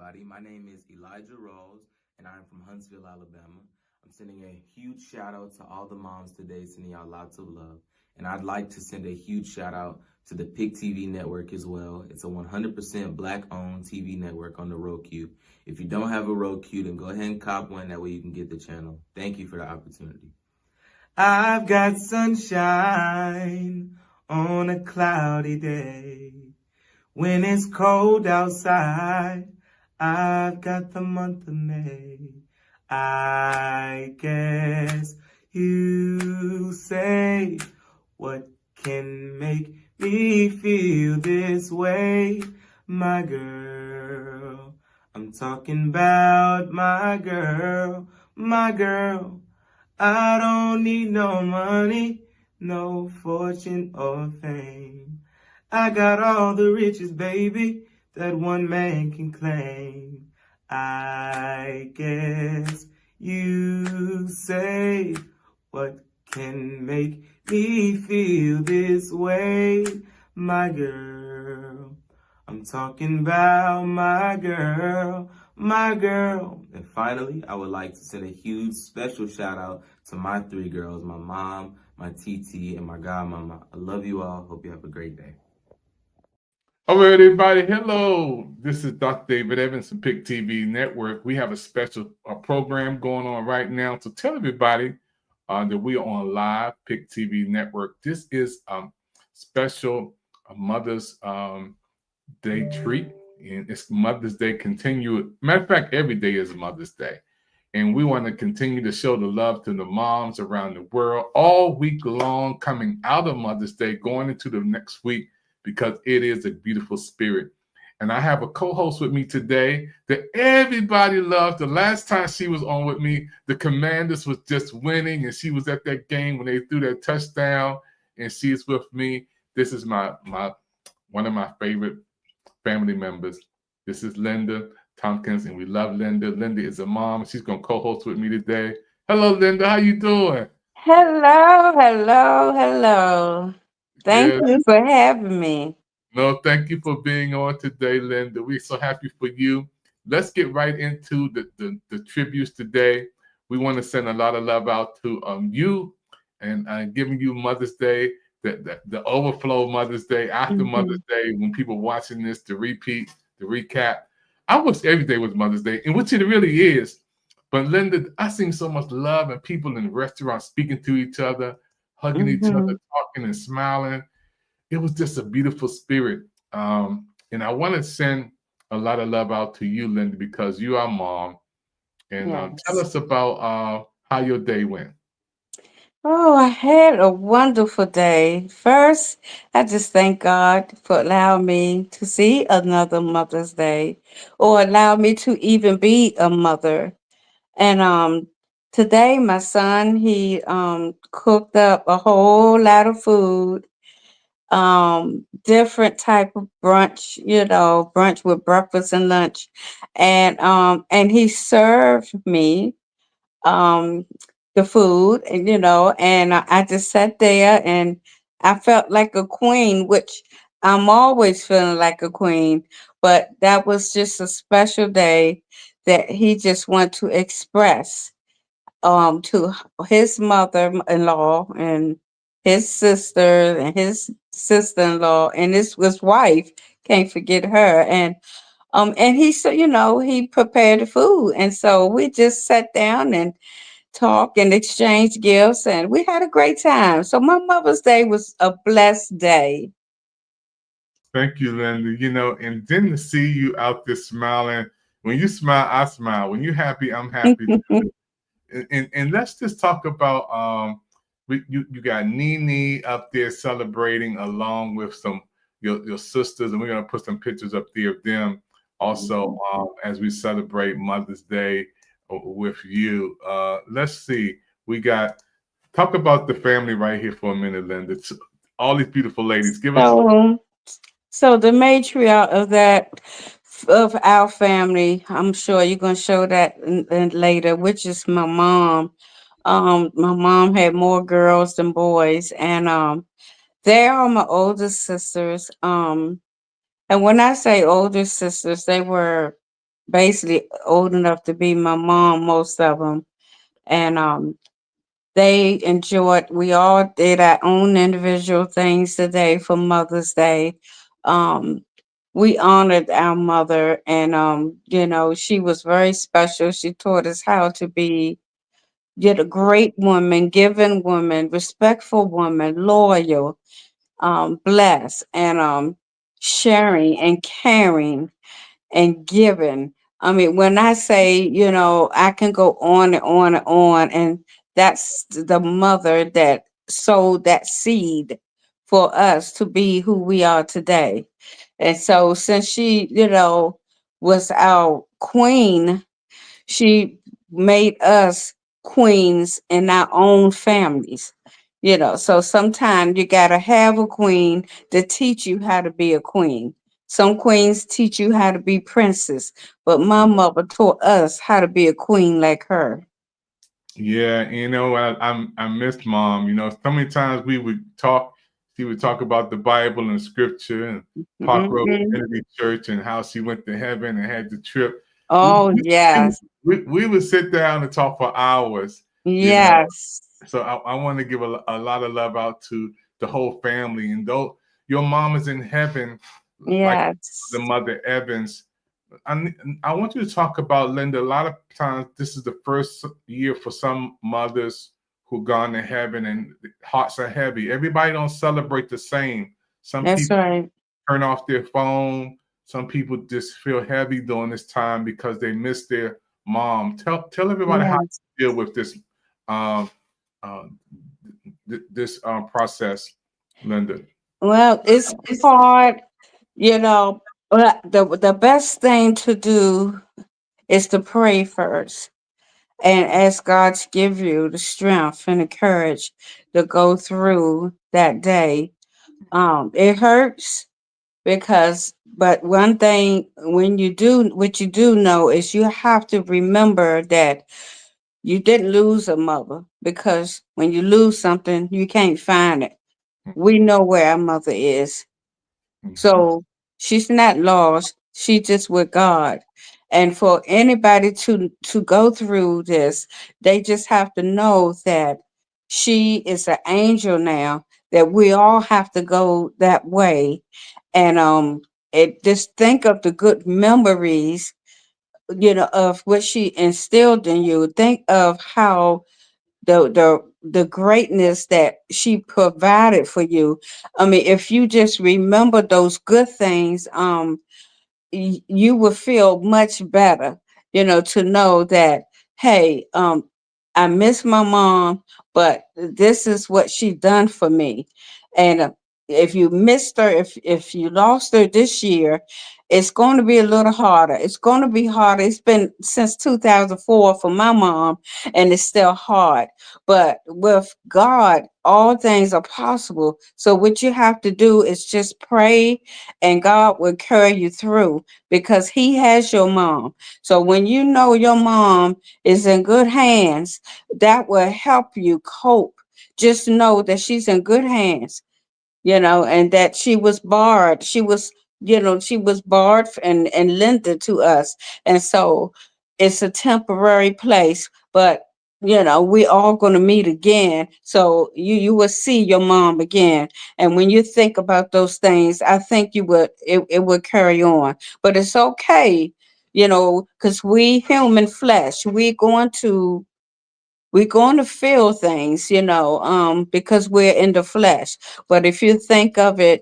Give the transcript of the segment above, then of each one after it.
everybody. My name is Elijah Rose, and I'm from Huntsville, Alabama. I'm sending a huge shout out to all the moms today, sending y'all lots of love. And I'd like to send a huge shout out to the PIC TV network as well. It's a 100% black owned TV network on the Roku. If you don't have a Roku, then go ahead and cop one. That way you can get the channel. Thank you for the opportunity. I've got sunshine on a cloudy day. When it's cold outside, I've got the month of May. I guess you say, what can make me feel this way? My girl, I'm talking about my girl, my girl. I don't need no money, no fortune or fame. I got all the riches, baby, that one man can claim. I guess you say, what can make me feel this way? My girl, I'm talking about my girl, my girl. And finally, I would like to send a huge special shout out to my three girls, my mom, my TT, and my godmama. I love you all. Hope you have a great day. All right, everybody. Hello. This is Dr. David Evans from PIC TV Network. We have a special program going on right now. So tell everybody that we are on live PIC TV Network. This is special Mother's Day treat, and it's Mother's Day continue. Matter of fact, every day is Mother's Day. And we want to continue to show the love to the moms around the world all week long, coming out of Mother's Day, going into the next week, because it is a beautiful spirit. And I have a co-host with me today that everybody loves. The last time she was on with me, the Commanders was just winning, and she was at that game when they threw that touchdown, and she's with me. This is my one of my favorite family members. This is Linda Tompkins, and we love Linda. Linda is a mom. She's going to co-host with me today. Hello, Linda. How you doing? Hello, hello, hello. Thank Yes. you for having me. No, thank you for being on today, Linda. We're so happy for you. Let's get right into the tributes today. We want to send a lot of love out to you and giving you Mother's Day, the overflow Mother's Day, after Mhm. Mother's Day, when people watching this, the repeat, the recap. I wish every day was Mother's Day, and which it really is. But Linda, I seen so much love and people in the restaurant speaking to each other, hugging each other, Mhm. talking and smiling. It was just a beautiful spirit. And I want to send a lot of love out to you, Linda, because you are mom. And tell Yes. us about how your day went. Oh, I had a wonderful day. First, I just thank God for allowing me to see another Mother's Day or allow me to even be a mother. And today my son he cooked up a whole lot of food, different type of brunch, brunch with breakfast and lunch, and he served me um the food, and I just sat there and I felt like a queen, which I'm always feeling like a queen, but that was just a special day that he just wanted to express to his mother-in-law and his sister and his sister-in-law and his wife. Can't forget her. And he said, he prepared the food, and so we just sat down and talked and exchanged gifts, and we had a great time. So my Mother's Day was a blessed day. Thank you, Linda. And then to see you out there smiling. When you smile, I smile. When you're happy, I'm happy. And let's just talk about you got Nene up there celebrating along with some your sisters, and we're gonna put some pictures up there of them also as we celebrate Mother's Day with you. Let's see, we got talk about the family right here for a minute, Linda. All these beautiful ladies. Give us. So, so the matriarch of our family, I'm sure you're gonna show that in later, which is my mom. My mom had more girls than boys, and they are my older sisters. And when I say older sisters, they were basically old enough to be my mom, most of them. And they enjoyed, we all did our own individual things today for Mother's Day. Um, we honored our mother, and she was very special. She taught us how to be a great woman, giving woman, respectful woman, loyal, blessed, and sharing and caring and giving. I mean, when I say, I can go on and on and on, and that's the mother that sowed that seed for us to be who we are today. And so, since she, was our queen, she made us queens in our own families. So sometimes you got to have a queen to teach you how to be a queen. Some queens teach you how to be princess, but my mother taught us how to be a queen like her. Yeah, I miss mom. So many times we would talk. She would talk about the Bible and Scripture and Park Road Mhm. Community Church and how she went to heaven and had the trip. We Oh, we, yes. we would sit down and talk for hours. You know, Yes. so I want to give a lot of love out to the whole family. And though your mom is in heaven, like the Yes. mother Evans, I, I want you to talk about, Linda. A lot of times, this is the first year for some mothers who gone to heaven, and hearts are heavy. Everybody don't celebrate the same. Some That's people right. turn off their phone. Some people just feel heavy during this time because they miss their mom. Tell everybody how Yes. to deal with this um, uh, this process, Linda. Well, it's hard, but the best thing to do is to pray first and ask God to give you the strength and the courage to go through that day. It hurts but one thing, when you do, what you do know is you have to remember that you didn't lose a mother, because when you lose something, you can't find it. We know where our mother is. Mhm. So she's not lost. She just with God. And for anybody to go through this, they just have to know that she is an angel now, that we all have to go that way. And it just think of the good memories, of what she instilled in you. Think of how the greatness that she provided for you. I mean, if you just remember those good things, you will feel much better, to know that, hey, I miss my mom, but this is what she done for me. And if you missed her, if you lost her this year, it's going to be a little harder. It's going to be harder. It's been since 2004 for my mom, and it's still hard. But with God, all things are possible. So what you have to do is just pray, and God will carry you through, because He has your mom. So when you know your mom is in good hands, that will help you cope. Just know that she's in good hands, and that she was barred. She was barred and lended to us. And so it's a temporary place, but we all going to meet again. So you will see your mom again. And when you think about those things, I think it would carry on. But it's okay, because we human flesh, we're going to feel things, because we're in the flesh. But if you think of it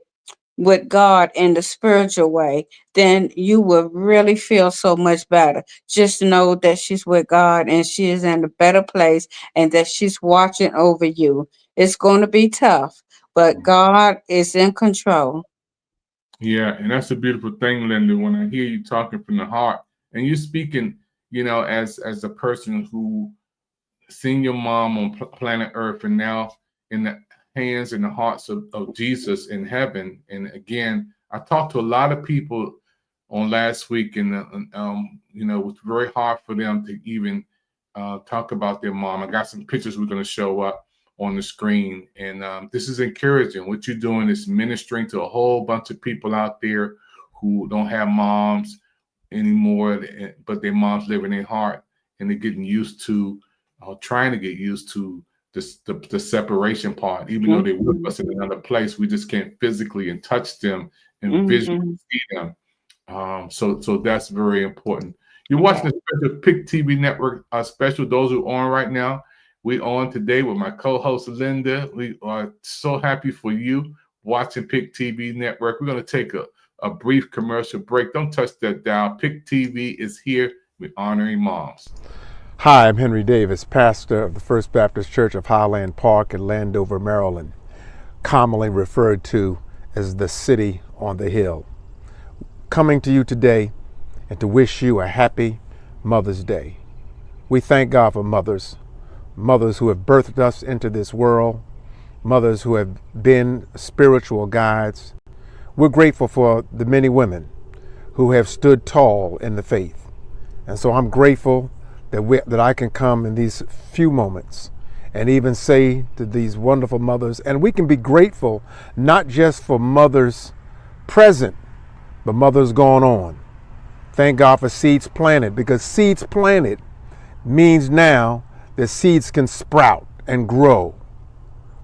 with God in the spiritual way, then you will really feel so much better. Just know that she's with God, and she is in a better place, and that she's watching over you. It's going to be tough, but God is in control. Yeah, and that's a beautiful thing, Linda. When I hear you talking from the heart, and you speaking, as a person who seen your mom on planet Earth, and now in the hands and the hearts of Jesus in heaven. And again, I talked to a lot of people on last week, and it was very hard for them to even talk about their mom. I got some pictures we're going to show up on the screen, and this is encouraging. What you're doing is ministering to a whole bunch of people out there who don't have moms, anymore, but their moms live in their heart, and they're getting used to, trying to get used to the separation part. Even though they're with us in another place, we just can't physically and touch them and visually see them. So that's very important. You're watching the special Pick TV Network special. Those who are on right now, we on today with my co-host Linda. We are so happy for you watching Pick TV Network. We're going to take a brief commercial break. Don't touch that dial. Pick TV is here with Honoring Moms. Hi, I'm Henry Davis, pastor of the First Baptist Church of Highland Park in Landover, Maryland, commonly referred to as the City on the Hill. Coming to you today and to wish you a happy Mother's Day. We thank God for mothers who have birthed us into this world, mothers who have been spiritual guides. We're grateful for the many women who have stood tall in the faith. And so I'm grateful that I can come in these few moments and even say to these wonderful mothers, and we can be grateful not just for mothers present, but mothers gone on. Thank God for seeds planted, because seeds planted means now that seeds can sprout and grow.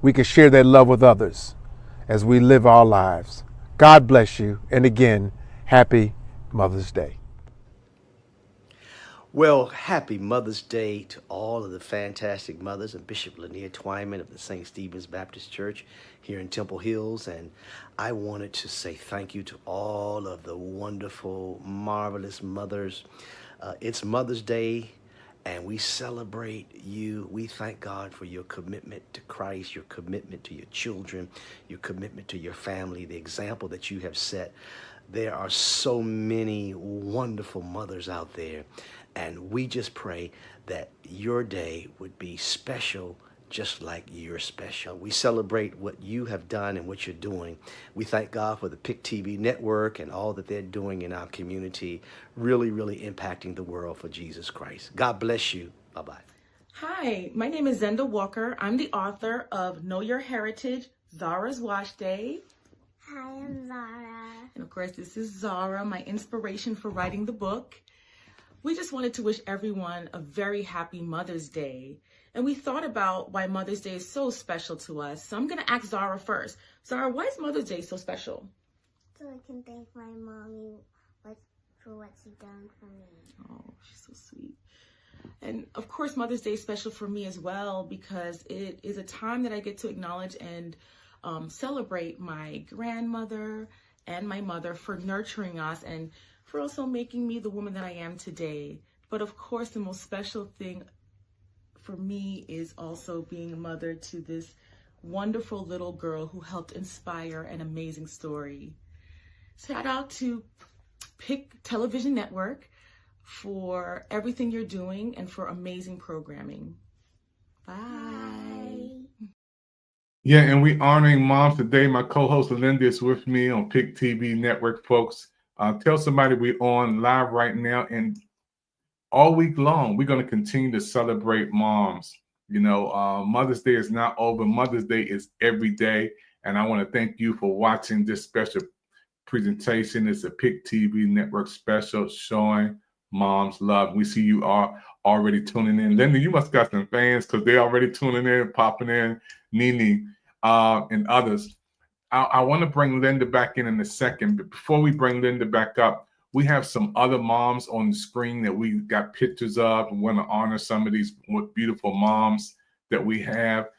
We can share that love with others as we live our lives. God bless you, and again, happy Mother's Day. Well, happy Mother's Day to all of the fantastic mothers and Bishop Lanier Twyman of the St. Stephen's Baptist Church here in Temple Hills. And I wanted to say thank you to all of the wonderful, marvelous mothers. It's Mother's Day, and we celebrate you. We thank God for your commitment to Christ, your commitment to your children, your commitment to your family, the example that you have set. There are so many wonderful mothers out there, and we just pray that your day would be special, just like you're special. We celebrate what you have done and what you're doing. We thank God for the Pick TV network and all that they're doing in our community, really, really impacting the world for Jesus Christ. God bless you. Bye-bye. Hi, my name is Zenda Walker. I'm the author of Know Your Heritage, Zara's Wash Day. Hi, I'm Zara. And of course, this is Zara, my inspiration for writing the book. We just wanted to wish everyone a very happy Mother's Day. And we thought about why Mother's Day is so special to us. So I'm going to ask Zara first. Zara, why is Mother's Day so special? So I can thank my mommy for what she done for me. Oh, she's so sweet. And of course, Mother's Day is special for me as well, because it is a time that I get to acknowledge and celebrate my grandmother and my mother for nurturing us and for also making me the woman that I am today. But of course, the most special thing for me is also being a mother to this wonderful little girl who helped inspire an amazing story. Shout out to Pick Television Network for everything you're doing and for amazing programming. Bye. Yeah, and we honoring moms today. My co-host Linda is with me on Pick TV Network, folks. Tell somebody we're on live right now, and all week long, we're going to continue to celebrate moms. You know, Mother's Day is not over. Mother's Day is every day. And I want to thank you for watching this special presentation. It's a Pick TV Network special showing moms love. We see you are already tuning in. Linda, you must got some fans because they're already tuning in, popping in, Nene, and others. I want to bring Linda back in a second, but before we bring Linda back up, we have some other moms on the screen that we got pictures of and want to honor some of these beautiful moms that we have.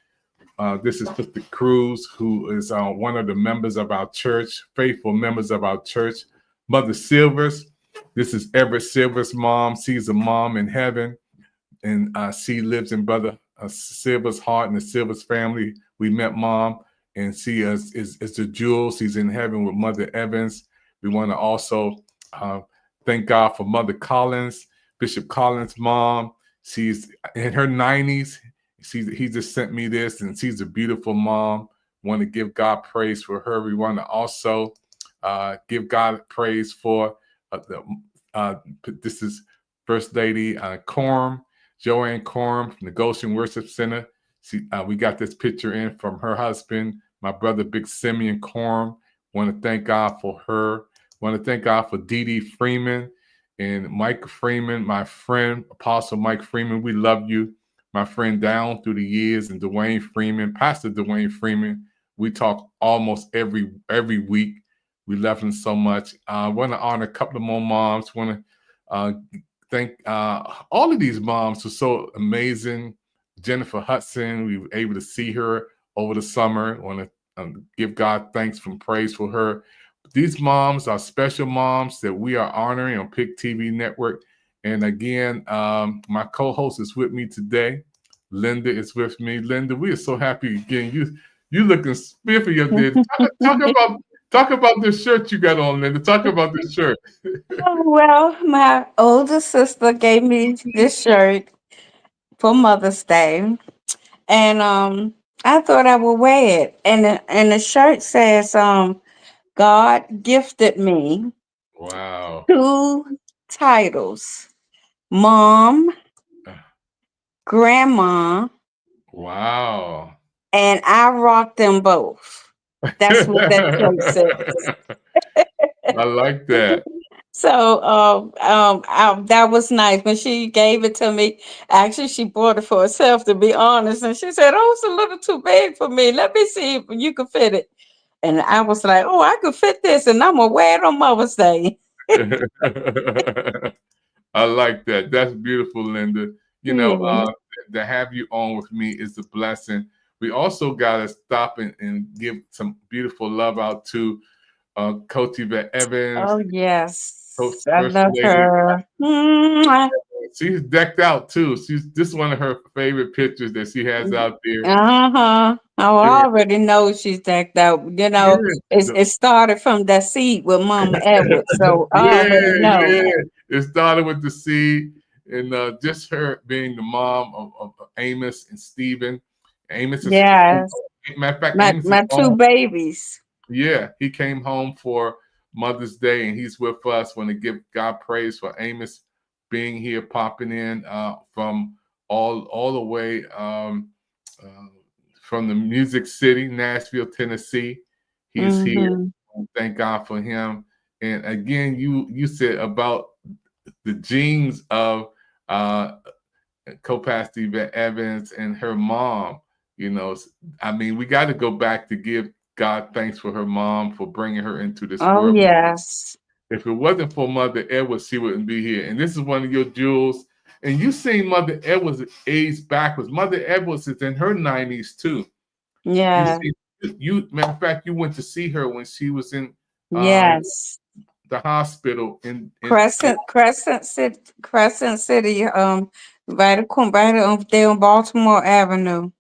This is Sister Cruz, who is one of the members of our church, faithful members of our church. Mother Silvers, this is Everett Silvers' mom. She's a mom in heaven, and she lives in Brother Silver's heart and the Silvers family. We met Mom, and she is the jewel. She's in heaven with Mother Evans. We want to also thank God for Mother Collins, Bishop Collins' mom. She's in her 90s. He just sent me this, and she's a beautiful mom. Want to give God praise for her. We want to also give God praise for this is First Lady Coram, Joanne Coram from the Goshen Worship Center. We got this picture in from her husband, my brother, Big Simeon Coram. Want to thank God for her. Want to thank God for Dee Dee Freeman And Mike Freeman, my friend, Apostle Mike Freeman, we love you. My friend down through the years, and Dwayne Freeman, Pastor Dwayne Freeman, we talk almost every week. We love him so much. I want to honor a couple of more moms. Want to thank all of these moms who are so amazing. Jennifer Hudson, we were able to see her over the summer. Want to give God thanks and praise for her. These moms are special moms that we are honoring on PIC TV Network. And again, my co-host is with me today. Linda is with me. Linda, we are so happy again. You looking spiffy up there. Talk about this shirt you got on, Linda. Talk about this shirt. Oh, well, my older sister gave me this shirt for Mother's Day, and I thought I would wear it. And the shirt says, God gifted me Wow. 2 titles: Mom, Grandma, Wow. and I rock them both. That's what that shirt says. I like that. So that was nice when she gave it to me. Actually, she bought it for herself, to be honest, and she said, "Oh, it's a little too big for me. Let me see if you can fit it." And I was like, "Oh, I could fit this, and I'm gonna wear it on Mother's Day." I like that. That's beautiful, Linda. You know, Yeah. to have you on with me is a blessing. We also got to stop and give some beautiful love out to Coach Yvette Evans. Oh yes, Coach I First love Lady. her. Mwah. She's decked out too. This is one of her favorite pictures that she has out there. I Yeah. already know she's decked out. You know, Yeah. it started from that seed with Mama Edwards, so I already know. Yeah. It started with the seed, and just her being the mom of Amos and Stephen. Amos is Yes, matter of fact, my Amos is my 2 home. babies. Yeah, he came home for Mother's Day, and he's with us. Want to give God praise for Amos being here, popping in from all the way from the Music City, Nashville, Tennessee. He's here. Mhm. Thank God for him. And again, you said about the genes of co-pastor Yvette Evans and her mom. You know, I mean, we got to go back to give God thanks for her mom for bringing her into this Oh world. yes. If it wasn't for Mother Edwards, she wouldn't be here. And this is one of your jewels. And you seen Mother Edwards age backwards. Mother Edwards is in her 90s too. Yeah. Matter of fact, you went to see her when she was in Yes. the hospital in Crescent City, right there on Baltimore Avenue.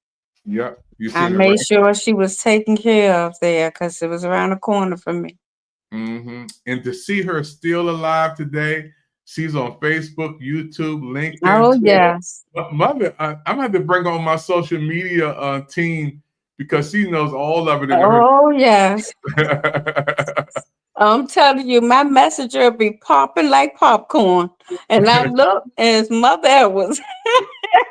Yeah, you I seen her made right. sure she was taken care of there because it was around the corner from me. Mm-hmm. And to see her still alive today, she's on Facebook, YouTube, LinkedIn. Oh Twitter. yes. Mother, I'm gonna have to bring on my social media team because she knows all of it. Oh yes. I'm telling you, my messenger will be popping like popcorn. And I look, and it's Mother Edwards.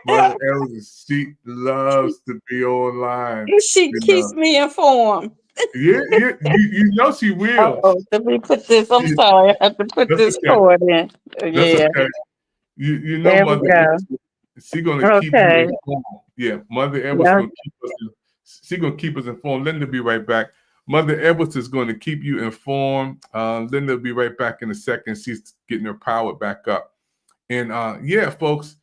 Mother Edwards, she loves to be online. She You keeps know. me informed. Yeah, you know she will. Oh, let me put this. I'm sorry, I have to put That's this okay. cord in. That's Yeah, okay. You know there we Mother go. Edwards, she gonna keep you Okay. informed. Yeah, Mother Edwards Yeah. gonna keep us. She gonna keep us informed. Linda be right back. Mother Edwards is going to keep you informed. Linda will be right back in a second. She's getting her power back up. And yeah, folks,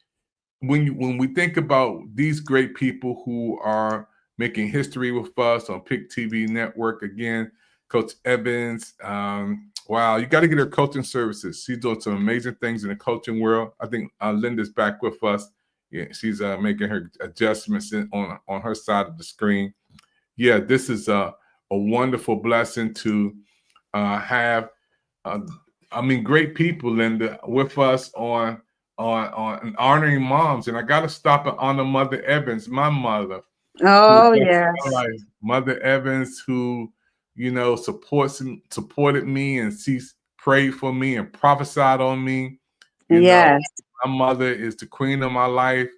when we think about these great people who are making history with us on PIC TV Network, again, Coach Evans, wow, you got to get her coaching services. She's doing some amazing things in the coaching world. I think Linda's back with us. Yeah, she's making her adjustments on her side of the screen. Yeah, this is a wonderful blessing to have. Great people, Linda, with us on honoring moms. And I got to stop and honor Mother Evans, my mother. Oh yes. Mother Evans, who supported me, and she's prayed for me and prophesied on me. Yes. My mother is the queen of my life.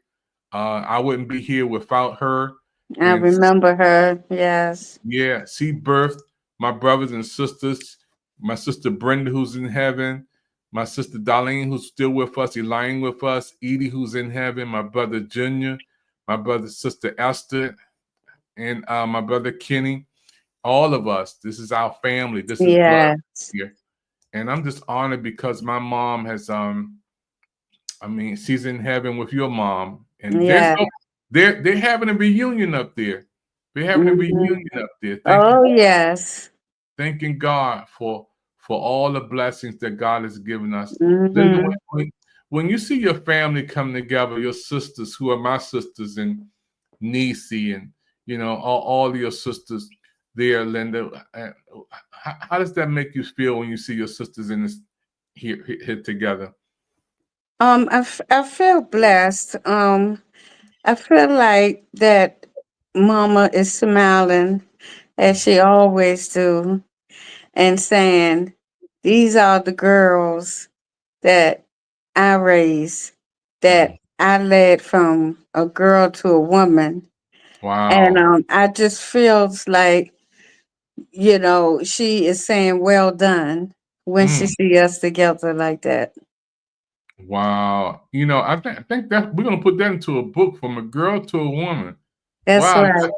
I wouldn't be here without her. I remember her. Yes. Yeah, she birthed my brothers and sisters. My sister Brenda, who's in heaven. my sister Darlene, who's still with us, Elaine with us, Edie, who's in heaven, my brother Junior, my brother, sister Esther, and my brother Kenny. All of us. This is our family. This is blood Yes. here. And I'm just honored because my mom has, she's in heaven with your mom. And Yeah. they're having a reunion up there. They're having a reunion up there. Oh, yes. Thanking God for all the blessings that God has given us. Mhm. When you see your family come together, your sisters, who are my sisters, and Nisi, and all your sisters there, Linda, how does that make you feel when you see your sisters in this here together? I feel blessed. I feel like that Mama is smiling as she always do, and saying, "These are the girls that I raised, that I led from a girl to a woman." Wow. And I just feels like, she is saying, "Well done," when she see us together like that. Wow. I think that we're gonna put that into a book, From a Girl to a Woman. That's Wow. right.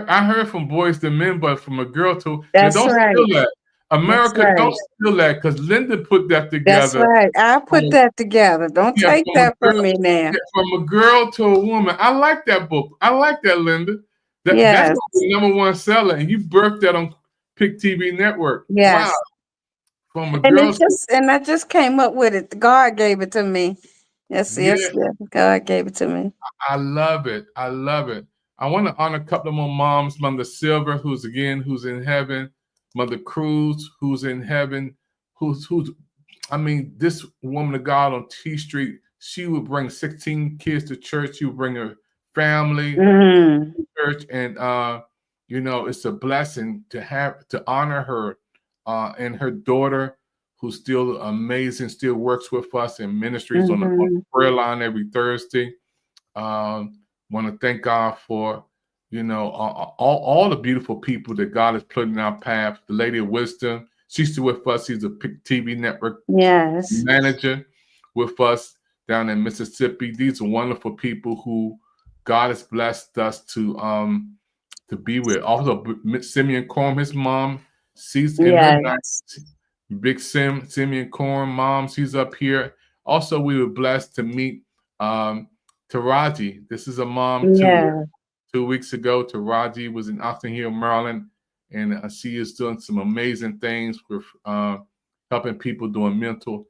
I heard from boys to men, but from a girl to That's don't right. steal that. America, right. don't steal that, because Linda put that That's together. right. I put From- that together. Don't Yeah, take from a that from girl- me now. From a girl to a woman. I like that book. I like that, Linda. That's Yes. the #1 seller, and you birthed that on Pick TV Network. Yes. Wow. From a And girl I just came up with it. God gave it to me. Yes, Yeah. yes. God gave it to me. I love it. I love it. I want to honor a couple of more moms. Mother Silver, who's in heaven. Mother Cruz, who's in heaven. This woman of God on T Street, she would bring 16 kids to church. She would bring her family Mhm. to church. And, it's a blessing to honor her and her daughter, who's still amazing, still works with us in ministries on the prayer line every Thursday. Want to thank God for, all the beautiful people that God has put in our path. The Lady of Wisdom, she's still with us. She's a Pick TV Network Yes. manager with us down in Mississippi. These are wonderful people who God has blessed us to be with. Also, Simeon Corm, his mom, she's in her Yes. 90s. Big Simeon Corm, mom, she's up here. Also, we were blessed to meet Taraji. This is a mom Yeah. 2 weeks ago. Taraji was in Oxon Hill, Maryland, and she is doing some amazing things with helping people doing mental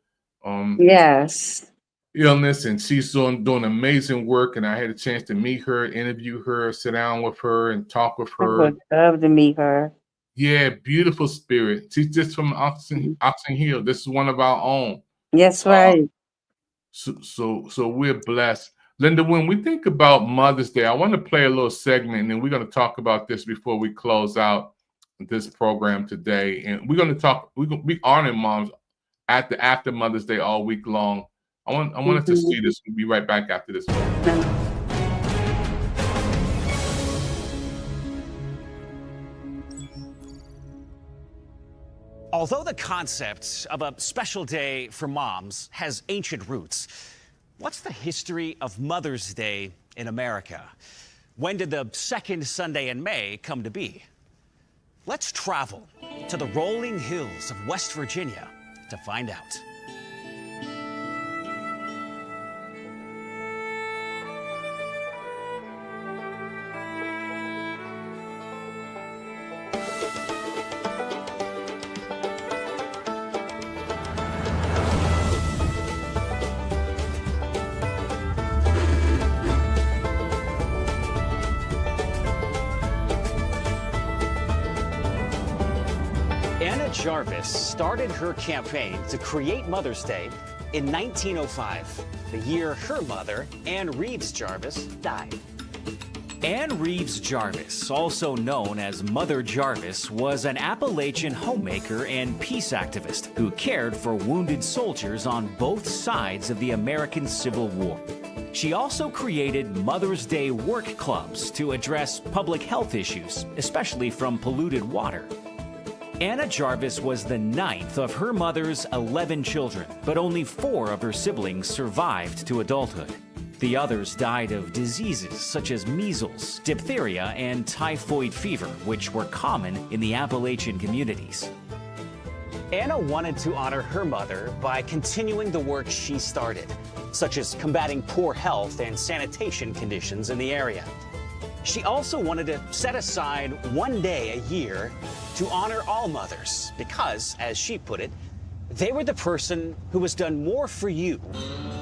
Yes. illness, and she's doing amazing work. And I had a chance to meet her, interview her, sit down with her, and talk with I her. would love to meet her. Yeah, beautiful spirit. She's just from Oxon Hill. This is one of our own. Yes, right. So we're blessed. Linda, when we think about Mother's Day, I want to play a little segment, and then we're going to talk about this before we close out this program today. And we're going to talk. We honor moms after Mother's Day all week long. I want us to see this. We'll be right back after this. Although the concept of a special day for moms has ancient roots, what's the history of Mother's Day in America? When did the second Sunday in May come to be? Let's travel to the rolling hills of West Virginia to find out. Anna Jarvis started her campaign to create Mother's Day in 1905, the year her mother, Ann Reeves Jarvis, died. Ann Reeves Jarvis, also known as Mother Jarvis, was an Appalachian homemaker and peace activist who cared for wounded soldiers on both sides of the American Civil War. She also created Mother's Day work clubs to address public health issues, especially from polluted water. Anna Jarvis was the 9th of her mother's 11 children, but only 4 of her siblings survived to adulthood. The others died of diseases such as measles, diphtheria, and typhoid fever, which were common in the Appalachian communities. Anna wanted to honor her mother by continuing the work she started, such as combating poor health and sanitation conditions in the area. She also wanted to set aside one day a year to honor all mothers because, as she put it, they were the person who has done more for you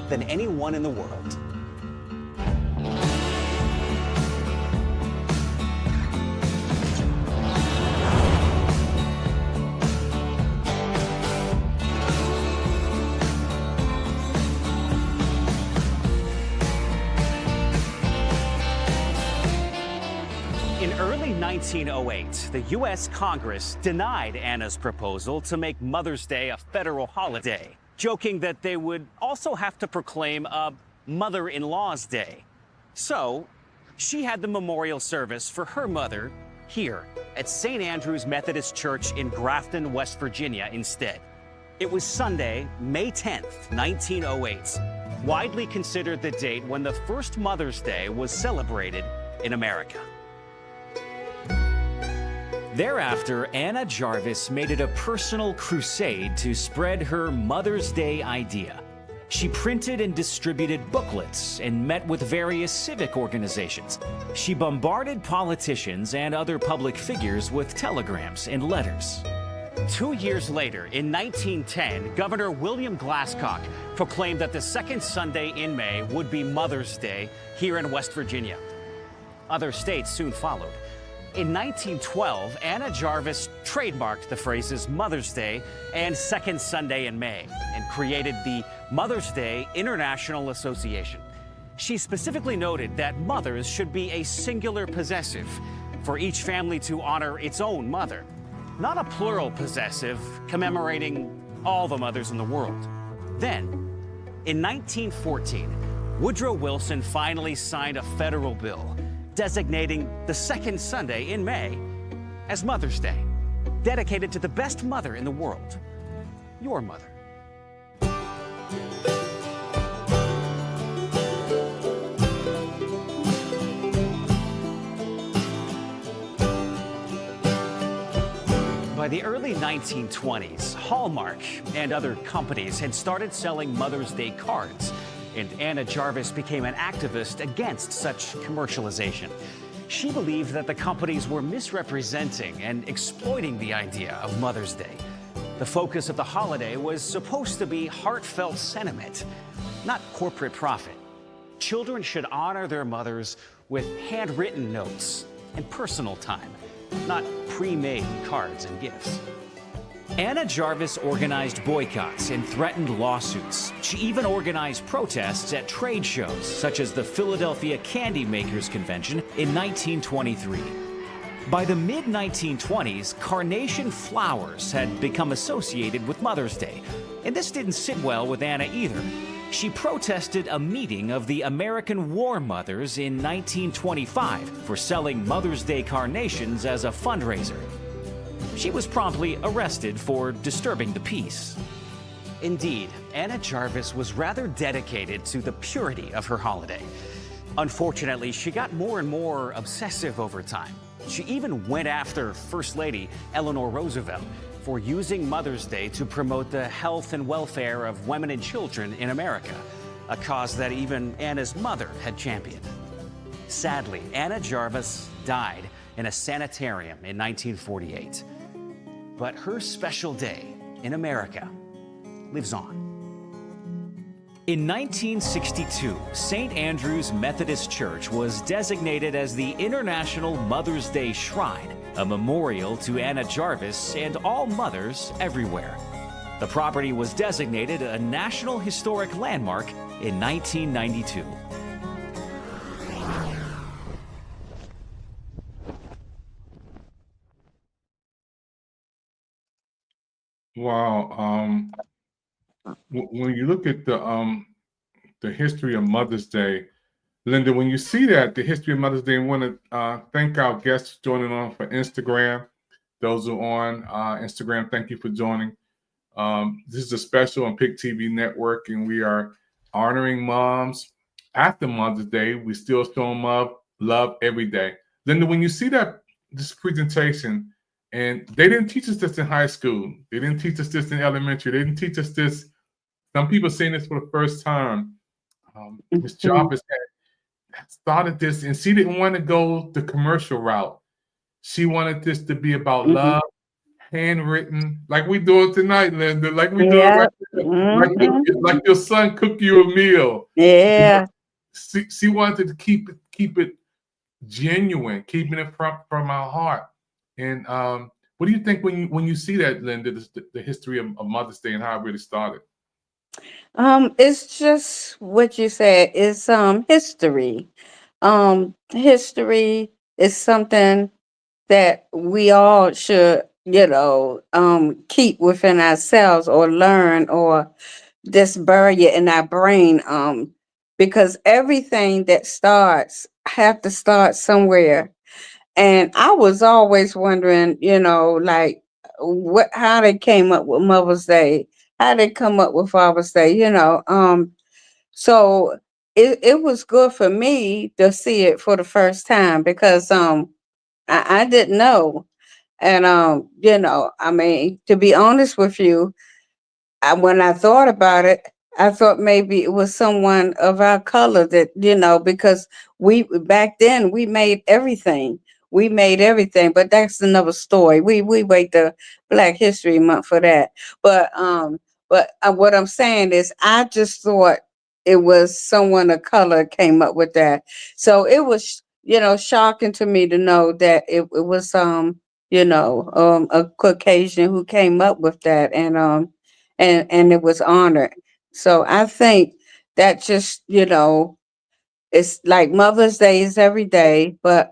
than anyone in the world. In early 1908, the U.S. Congress denied Anna's proposal to make Mother's Day a federal holiday, joking that they would also have to proclaim a Mother-in-Law's Day. So, she had the memorial service for her mother here at St. Andrew's Methodist Church in Grafton, West Virginia instead. It was Sunday, May 10th, 1908, widely considered the date when the first Mother's Day was celebrated in America. Thereafter, Anna Jarvis made it a personal crusade to spread her Mother's Day idea. She printed and distributed booklets and met with various civic organizations. She bombarded politicians and other public figures with telegrams and letters. 2 years later, in 1910, Governor William Glasscock proclaimed that the second Sunday in May would be Mother's Day here in West Virginia. Other states soon followed. In 1912, Anna Jarvis trademarked the phrases Mother's Day and Second Sunday in May and created the Mother's Day International Association. She specifically noted that mothers should be a singular possessive, for each family to honor its own mother, not a plural possessive commemorating all the mothers in the world. Then, in 1914, Woodrow Wilson finally signed a federal bill designating the second Sunday in May as Mother's Day, dedicated to the best mother in the world, your mother. By the early 1920s, Hallmark and other companies had started selling Mother's Day cards, and Anna Jarvis became an activist against such commercialization. She believed that the companies were misrepresenting and exploiting the idea of Mother's Day. The focus of the holiday was supposed to be heartfelt sentiment, not corporate profit. Children should honor their mothers with handwritten notes and personal time, not pre-made cards and gifts. Anna Jarvis organized boycotts and threatened lawsuits. She even organized protests at trade shows, such as the Philadelphia Candy Makers Convention in 1923. By the mid-1920s, carnation flowers had become associated with Mother's Day, and this didn't sit well with Anna either. She protested a meeting of the American War Mothers in 1925 for selling Mother's Day carnations as a fundraiser. She was promptly arrested for disturbing the peace. Indeed, Anna Jarvis was rather dedicated to the purity of her holiday. Unfortunately, she got more and more obsessive over time. She even went after First Lady Eleanor Roosevelt for using Mother's Day to promote the health and welfare of women and children in America, a cause that even Anna's mother had championed. Sadly, Anna Jarvis died in a sanitarium in 1948. But her special day in America lives on. In 1962, St. Andrew's Methodist Church was designated as the International Mother's Day Shrine, a memorial to Anna Jarvis and all mothers everywhere. The property was designated a National Historic Landmark in 1992. Wow. When you look at the history of Mother's Day, Linda, when you see that, the history of Mother's Day, I want to thank our guests joining on for Instagram. Those who are on Instagram, thank you for joining. This is a special on Pick TV Network, and we are honoring moms after Mother's Day. We still show them love every day. Linda, when you see this presentation, and they didn't teach us this in high school. They didn't teach us this in elementary. They didn't teach us this. Some people saying this for the first time. Ms. Jarvis had started this, and she didn't want to go the commercial route. She wanted this to be about love, handwritten, like we doing tonight, Linda. Like we doing right now. Like your son cook you a meal. Yeah. She wanted to keep it genuine, keeping it from our heart. And what do you think when you see that, Linda, the history of Mother's Day and how it really started? It's just what you said. It's history. History is something that we all should, keep within ourselves or learn or just bury it in our brain. Because everything that starts have to start somewhere. And I was always wondering, like how they came up with Mother's Day, how they come up with Father's Day, So it was good for me to see it for the first time because I didn't know. And I mean, to be honest with you, when I thought about it, I thought maybe it was someone of our color that, because back then we made everything. We made everything, but that's another story. We wait the Black History Month for that. But what I'm saying is, I just thought it was someone of color came up with that. So it was, shocking to me to know that it was a Caucasian who came up with that, and it was honored. So I think that just, it's like Mother's Day is every day, but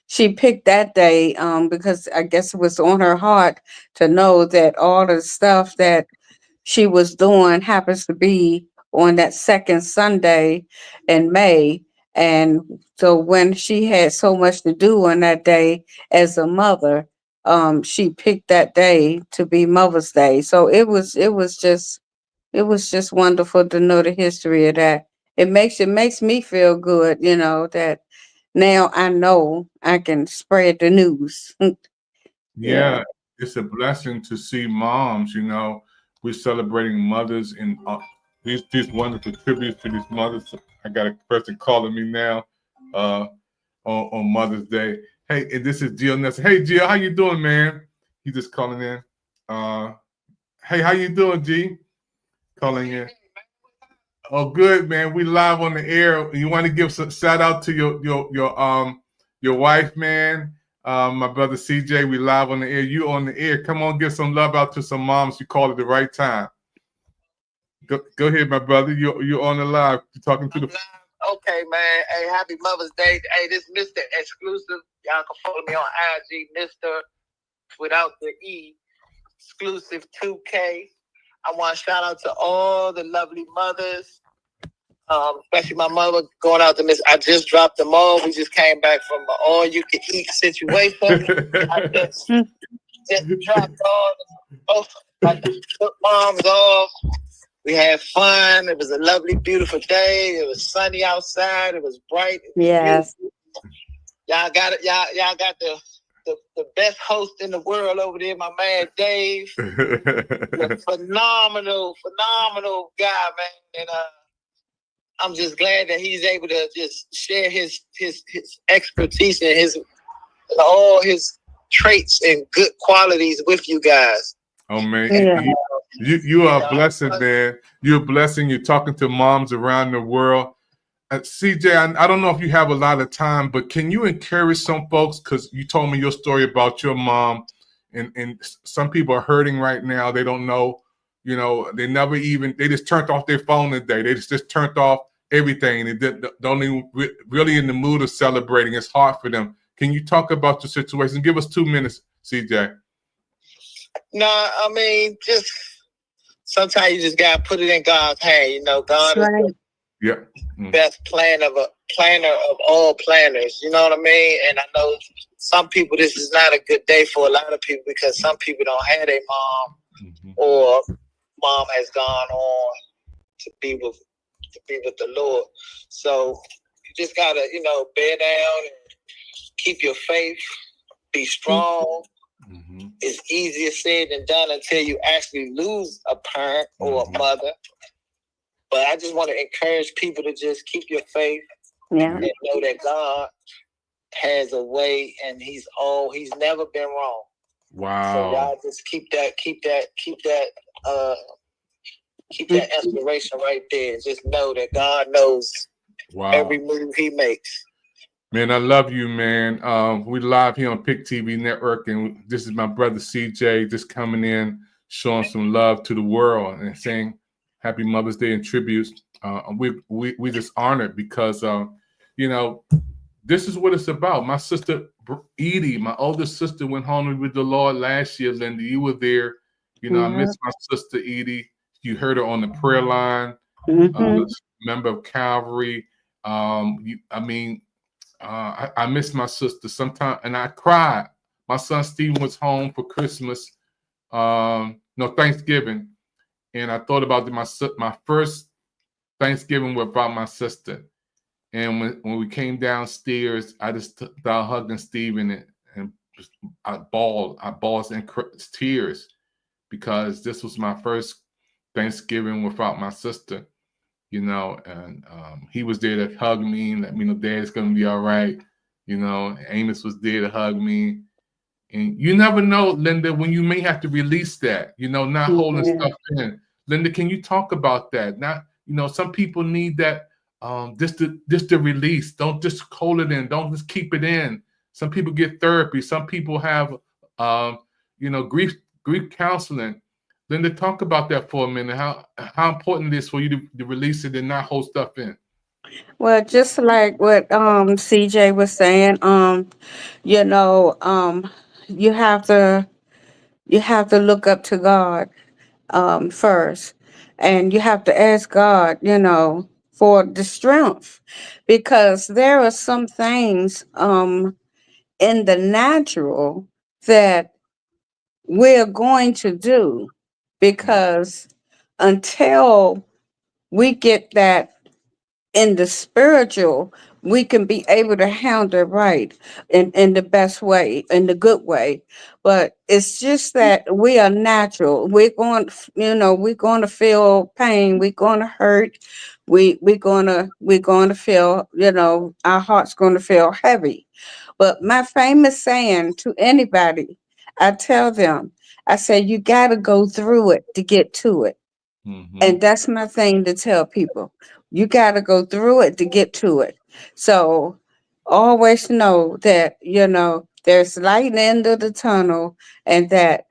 she picked that day because I guess it was on her heart to know that all the stuff that she was doing happens to be on that second Sunday in May. And so when she had so much to do on that day as a mother, she picked that day to be Mother's Day. So it was just wonderful to know the history of that. It makes me feel good, that now I know I can spread the news. Yeah, it's a blessing to see moms. We're celebrating mothers and these wonderful tributes to these mothers. I got a person calling me now on Mother's Day. Hey, and this is Jill Nelson. Hey, Jill, how you doing, man? He just calling in. Hey, how you doing, G? Calling in. Oh, good, man. We live on the air. You want to give some shout out to your wife, man? My brother CJ, we live on the air. You on the air. Come on, give some love out to some moms. You called at the right time. Go ahead, my brother. You're on the live. You're talking to the. Okay, man. Hey, happy Mother's Day. Hey, this Mr. Exclusive. Y'all can follow me on IG, Mr. without the E, Exclusive 2K. I want to shout out to all the lovely mothers, especially my mother going out to Miss. I just dropped them all. We just came back from an all-you-can-eat situation. I just dropped all took moms off. We had fun. It was a lovely, beautiful day. It was sunny outside. It was bright. Yes. Y'all got it. Y'all got the best host in the world over there, my man Dave. phenomenal guy, man. And I'm just glad that he's able to just share his expertise and all his traits and good qualities with you guys. Oh man, yeah. You are a blessing, man. You're a blessing. You're talking to moms around the world. CJ, I don't know if you have a lot of time, but can you encourage some folks? Because you told me your story about your mom, and some people are hurting right now. They don't know, they just turned off their phone today. They just turned off everything. They don't even really in the mood of celebrating. It's hard for them. Can you talk about your situation? Give us 2 minutes, CJ. No, I mean, just sometimes you just gotta put it in God's hand. God is Yeah. Mm. Best planner of all planners. You know what I mean? And I know some people, this is not a good day for a lot of people because some people don't have their mom, or mom has gone on to be with the Lord. So you just gotta, bear down and keep your faith, be strong. It's easier said than done until you actually lose a parent or a mother. But I just want to encourage people to just keep your faith and know that God has a way, and He's never been wrong. Wow. So y'all just keep that inspiration right there. Just know that God knows every move He makes. Man, I love you, man. We live here on Pick TV Network, and this is my brother CJ just coming in, showing some love to the world and saying Happy Mother's Day and tributes. We just honored because this is what it's about. My sister Edie, my oldest sister, went home with the Lord last year. Linda, you were there. I miss my sister Edie. You heard her on the prayer line. Member of Calvary. I miss my sister sometimes, and I cried. My son Stephen was home for Christmas, Thanksgiving, and I thought about my first Thanksgiving without my sister. And when we came downstairs, I just started hugging Stephen, and I bawled in tears because this was my first Thanksgiving without my sister. And he was there to hug me and let me know Dad's gonna be all right. Amos was there to hug me. And you never know, Linda, when you may have to release that, not holding stuff in. Linda, can you talk about that? Not, some people need that just to release. Don't just hold it in. Don't just keep it in. Some people get therapy. Some people have grief counseling. Linda, talk about that for a minute. How important it is for you to release it and not hold stuff in. Well, just like what CJ was saying, you have to look up to God first, and you have to ask God, for the strength, because there are some things in the natural that we're going to do, because until we get that in the spiritual, we can be able to handle it right in the best way, in the good way. But it's just that we are natural. We're going to feel pain. We're going to hurt. We're going to feel, our heart's going to feel heavy. But my famous saying to anybody, I tell them, I say, you got to go through it to get to it. And that's my thing to tell people. You got to go through it to get to it. So always know that, there's light in the end of the tunnel, and that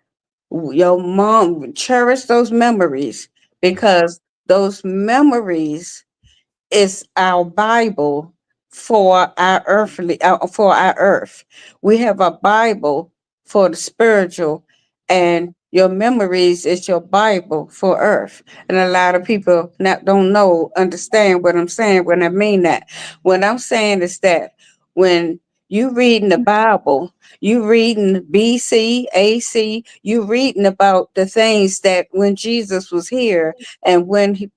your mom cherish those memories, because those memories is our Bible for our for our earth. We have a Bible for the spiritual, and your memories is your Bible for earth. And a lot of people don't understand what I'm saying when I mean that. What I'm saying is that when you reading the Bible, you reading BC, AC, you reading about the things that when Jesus was here, and when he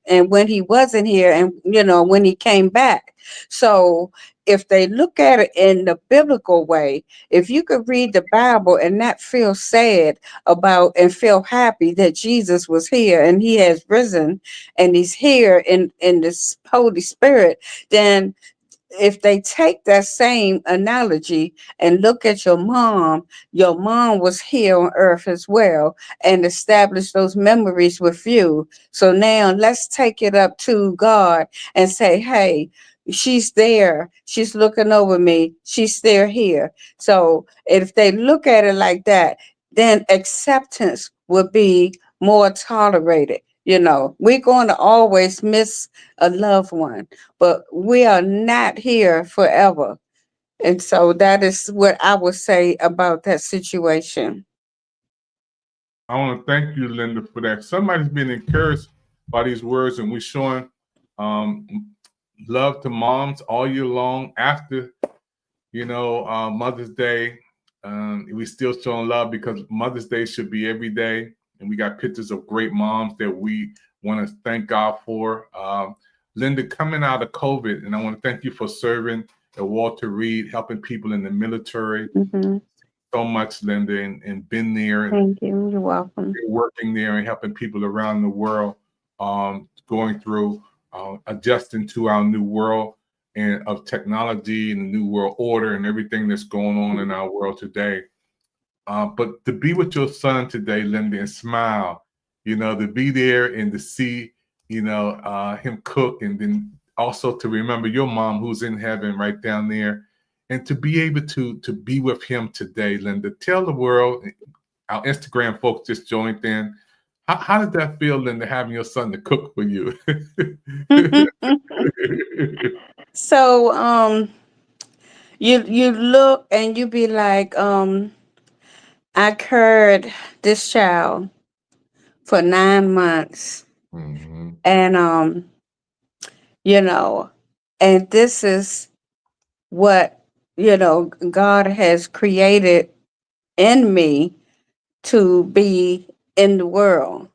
wasn't here, and when he came back. So if they look at it in the biblical way, if you could read the Bible and not feel sad about and feel happy that Jesus was here and he has risen and he's here in this Holy Spirit, then if they take that same analogy and look at your mom was here on earth as well and establish those memories with you. So now let's take it up to God and say, hey, she's there. She's looking over me. She's still here. So if they look at it like that, then acceptance would be more tolerated. We're going to always miss a loved one, but we are not here forever. And so that is what I would say about that situation. I want to thank you, Linda, for that. Somebody's been encouraged by these words, and we're showing love to moms all year long after, Mother's Day. We still showing love because Mother's Day should be every day. And we got pictures of great moms that we want to thank God for. Linda, coming out of COVID, and I want to thank you for serving at Walter Reed, helping people in the military. Mm-hmm. So much, Linda, and been there. Thank you. You're welcome. Working there and helping people around the world, going through, adjusting to our new world and of technology and the new world order and everything that's going on in our world today. But to be with your son today, Linda, and smile, to be there and to see, him cook, and then also to remember your mom who's in heaven right down there, and to be able to be with him today, Linda. Tell the world, our Instagram folks just joined in. How did that feel, Linda, having your son to cook for you? So, you look and you be like, I carried this child for 9 months, Mm-hmm. and and this is what God has created in me to be in the world.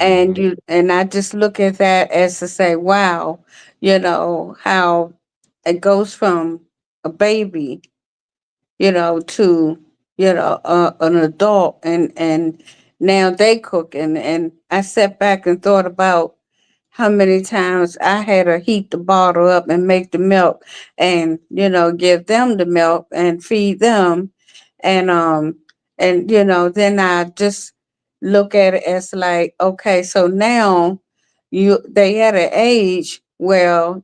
And I just look at that as to say, wow, how it goes from a baby, to an adult, and now they cooking. And I sat back and thought about how many times I had to heat the bottle up and make the milk, and give them the milk and feed them, and then I just look at it as like, okay, so now they at an age where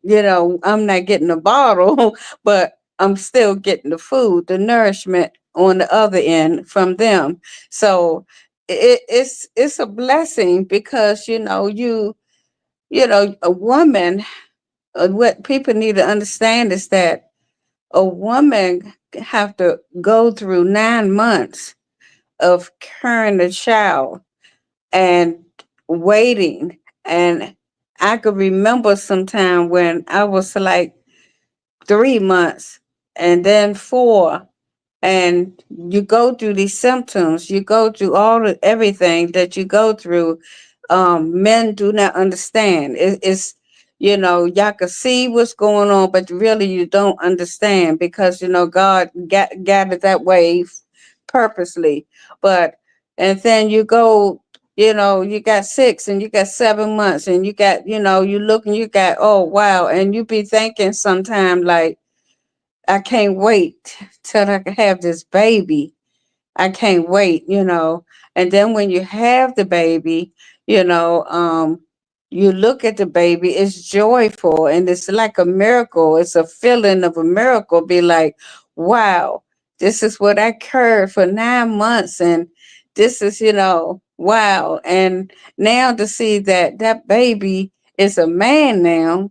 I'm not getting a bottle, but I'm still getting the food, the nourishment on the other end from them. So it's a blessing, because a woman, what people need to understand is that a woman have to go through 9 months of carrying a child and waiting. And I could remember sometime when I was like 3 months and then 4, and you go through these symptoms, you go through everything that you go through. Men do not understand. It's y'all can see what's going on, but really you don't understand, because God got it that way purposely. But and then you go, you got 6 and you got 7 months, and you got, you look and you got, oh wow, and you be thinking sometime like, I can't wait till I can have this baby. I can't wait, And then when you have the baby, you look at the baby, it's joyful and it's like a miracle. It's a feeling of a miracle. Be like, wow, this is what I carried for 9 months. And this is, wow. And now to see that baby is a man now,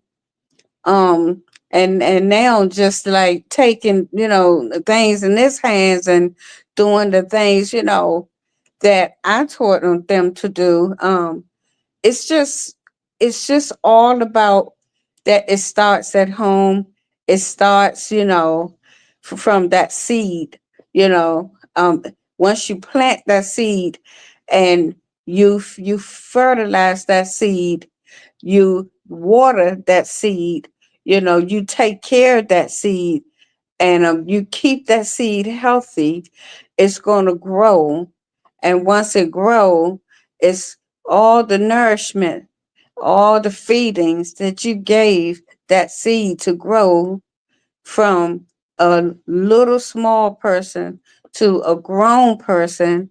and now just like taking things in his hands and doing the things that I taught them to do. It's just all about that. It starts at home. It starts from that seed. Once you plant that seed and you fertilize that seed, you water that seed, you take care of that seed, and you keep that seed healthy, it's going to grow. And once it grows, it's all the nourishment, all the feedings that you gave that seed to grow from a little small person to a grown person,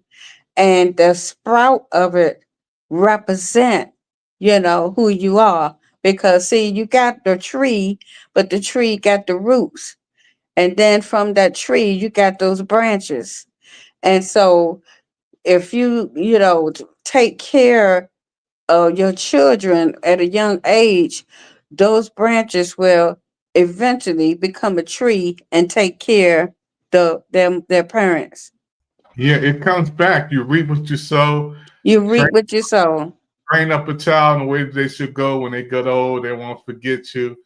and the sprout of it represent who you are. Because see, you got the tree, but the tree got the roots, and then from that tree you got those branches. And so if you take care of your children at a young age, those branches will eventually become a tree and take care their parents. Yeah, it comes back. You reap what you sow. You reap what you sow. Train up a child in the way that they should go. When they get old, they won't forget you.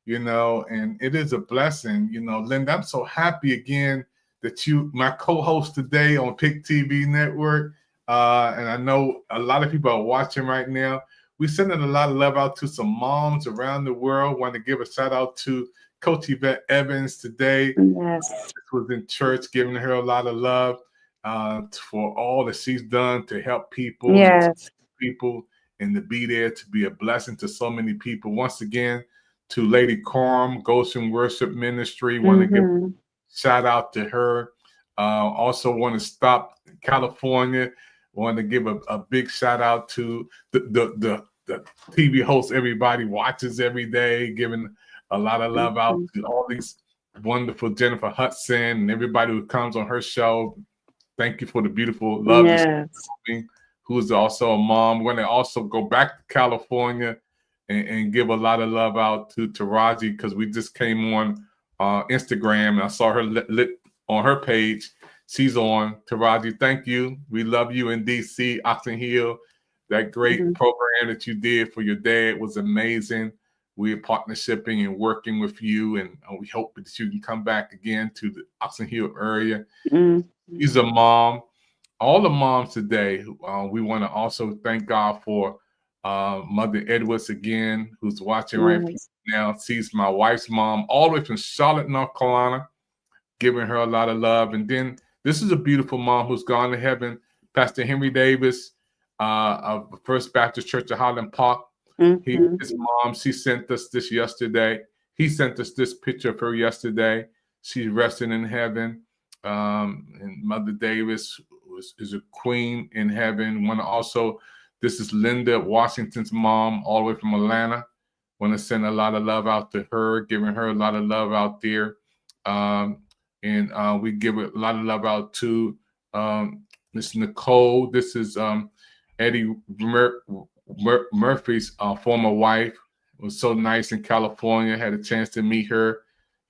and it is a blessing. Linda, I'm so happy again that you, my co-host today on Pick TV Network, and I know a lot of people are watching right now. We're sending a lot of love out to some moms around the world. Want to give a shout out to Coach Yvette Evans today. Yes. This was in church, giving her a lot of love for all that she's done to help people, Yes. and to be there to be a blessing to so many people. Once again, to Lady Carm, Goshen Worship Ministry, want to give a shout out to her. Also want to stop in California. Want to give a big shout out to the TV host everybody watches every day, giving a lot of love out to all these wonderful Jennifer Hudson and everybody who comes on her show. Thank you for the beautiful love. Yes. Who's also a mom. We're going to also go back to California and give a lot of love out to Taraji, because we just came on Instagram and I saw her lit on her page. She's on. Taraji, thank you. We love you in DC, Oxon Hill. That great program that you did for your dad was amazing. We're partnershiping and working with you, and we hope that you can come back again to the Oxon Hill area. She's a mom. All the moms today, we want to also thank God for Mother Edwards again, who's watching right now. She's my wife's mom, all the way from Charlotte, North Carolina, giving her a lot of love. And then this is a beautiful mom who's gone to heaven, Pastor Henry Davis of the First Baptist Church of Highland Park. His mom, she sent us this yesterday. He sent us this picture of her yesterday. She's resting in heaven. And Mother Davis is a queen in heaven. This is Linda Washington's mom, all the way from Atlanta. Want to send a lot of love out to her, giving her a lot of love out there. And we give a lot of love out to Miss Nicole. This is Eddie Murphy's former wife. It was so nice in California. Had a chance to meet her.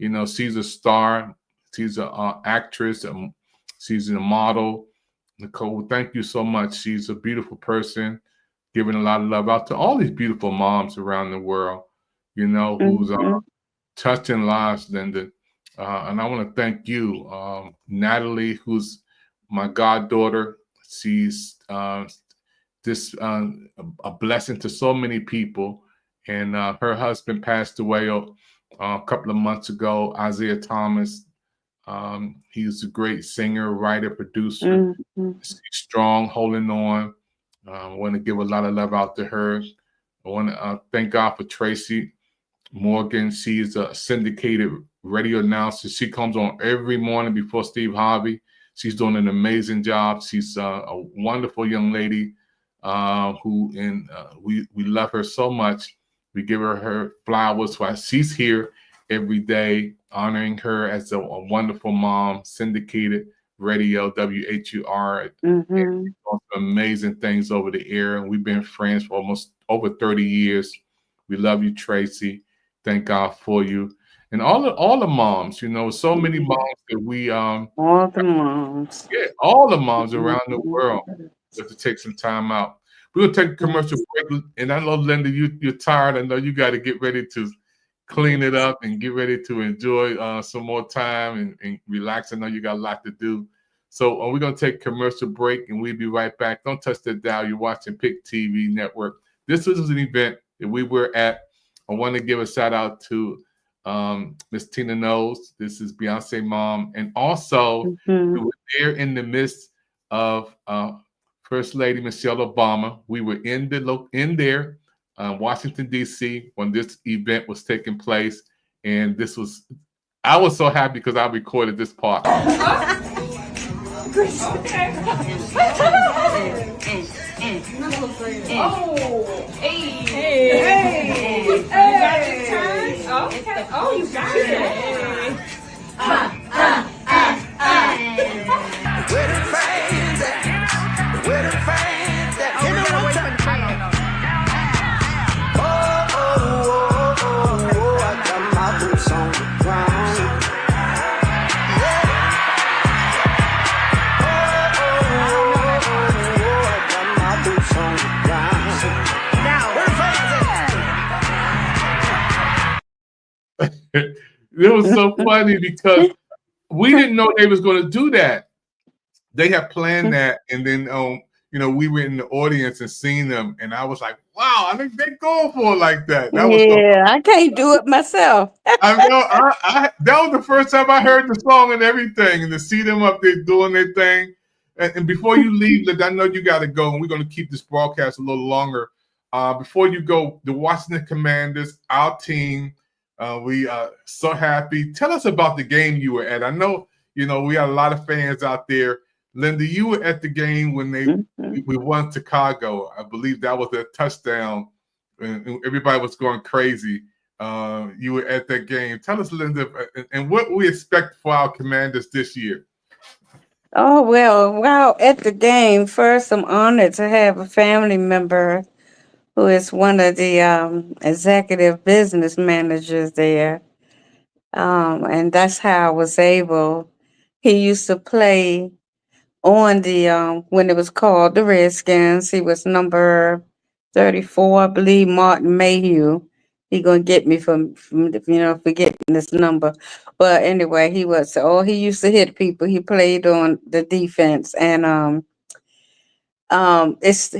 She's a star. She's an actress. She's a model. Nicole, thank you so much. She's a beautiful person, giving a lot of love out to all these beautiful moms around the world, who's touching lives, Linda. And I want to thank you, Natalie, who's my goddaughter. She's a blessing to so many people. And her husband passed away a couple of months ago, Isaiah Thomas. He's a great singer, writer, producer. She's strong, holding on. I want to give a lot of love out to her. I want to thank God for Tracy Morgan. She's a syndicated radio announcer. She comes on every morning before Steve Harvey. She's doing an amazing job. She's a wonderful young lady we love her so much. We give her flowers while she's here every day, honoring her as a wonderful mom. Syndicated radio, WHUR, doing amazing things over the air. And we've been friends for almost over 30 years. We love you, Tracy. Thank God for you. And all the moms, so many moms that we all the moms. Yeah, all the moms around the world have to take some time out. We're gonna take a commercial break, and I know, Linda, you're tired. I know you got to get ready to clean it up and get ready to enjoy some more time and relax. I know you got a lot to do. So we're gonna take a commercial break, and we'll be right back. Don't touch that dial. You're watching Pick TV Network. This was an event that we were at. I want to give a shout out to Miss Tina Knowles. This is Beyonce mom, and also we were there in the midst of First Lady Michelle Obama. We were in there, Washington D.C. when this event was taking place, and I was so happy because I recorded this part. You got it. Where the fans at? Where the fans at? Give me one time. I got my boots on the ground. I got my boots on the ground. Now, where the fans at? It was so funny because we didn't know they was going to do that. They had planned that, and then we were in the audience and seen them, and I was like, wow, I think they're going for it like that. That was so Yeah, I can't do it myself. I know. That was the first time I heard the song and everything, and to see them up there doing their thing. And before you leave, I know you got to go, and we're going to keep this broadcast a little longer. Before you go, the Washington Commanders, our team, we are so happy. Tell us about the game you were at. I know, we got a lot of fans out there. Linda, you were at the game when we won Chicago. I believe that was a touchdown, and everybody was going crazy. You were at that game. Tell us, Linda, and what we expect for our Commanders this year. Oh, well, while at the game, first, I'm honored to have a family member who is one of the executive business managers there. And that's how I was able. He used to play on the when it was called the Redskins. He was number 34, I believe, Martin Mayhew. He gonna get me from forgetting this number. But anyway, he used to hit people. He played on the defense, and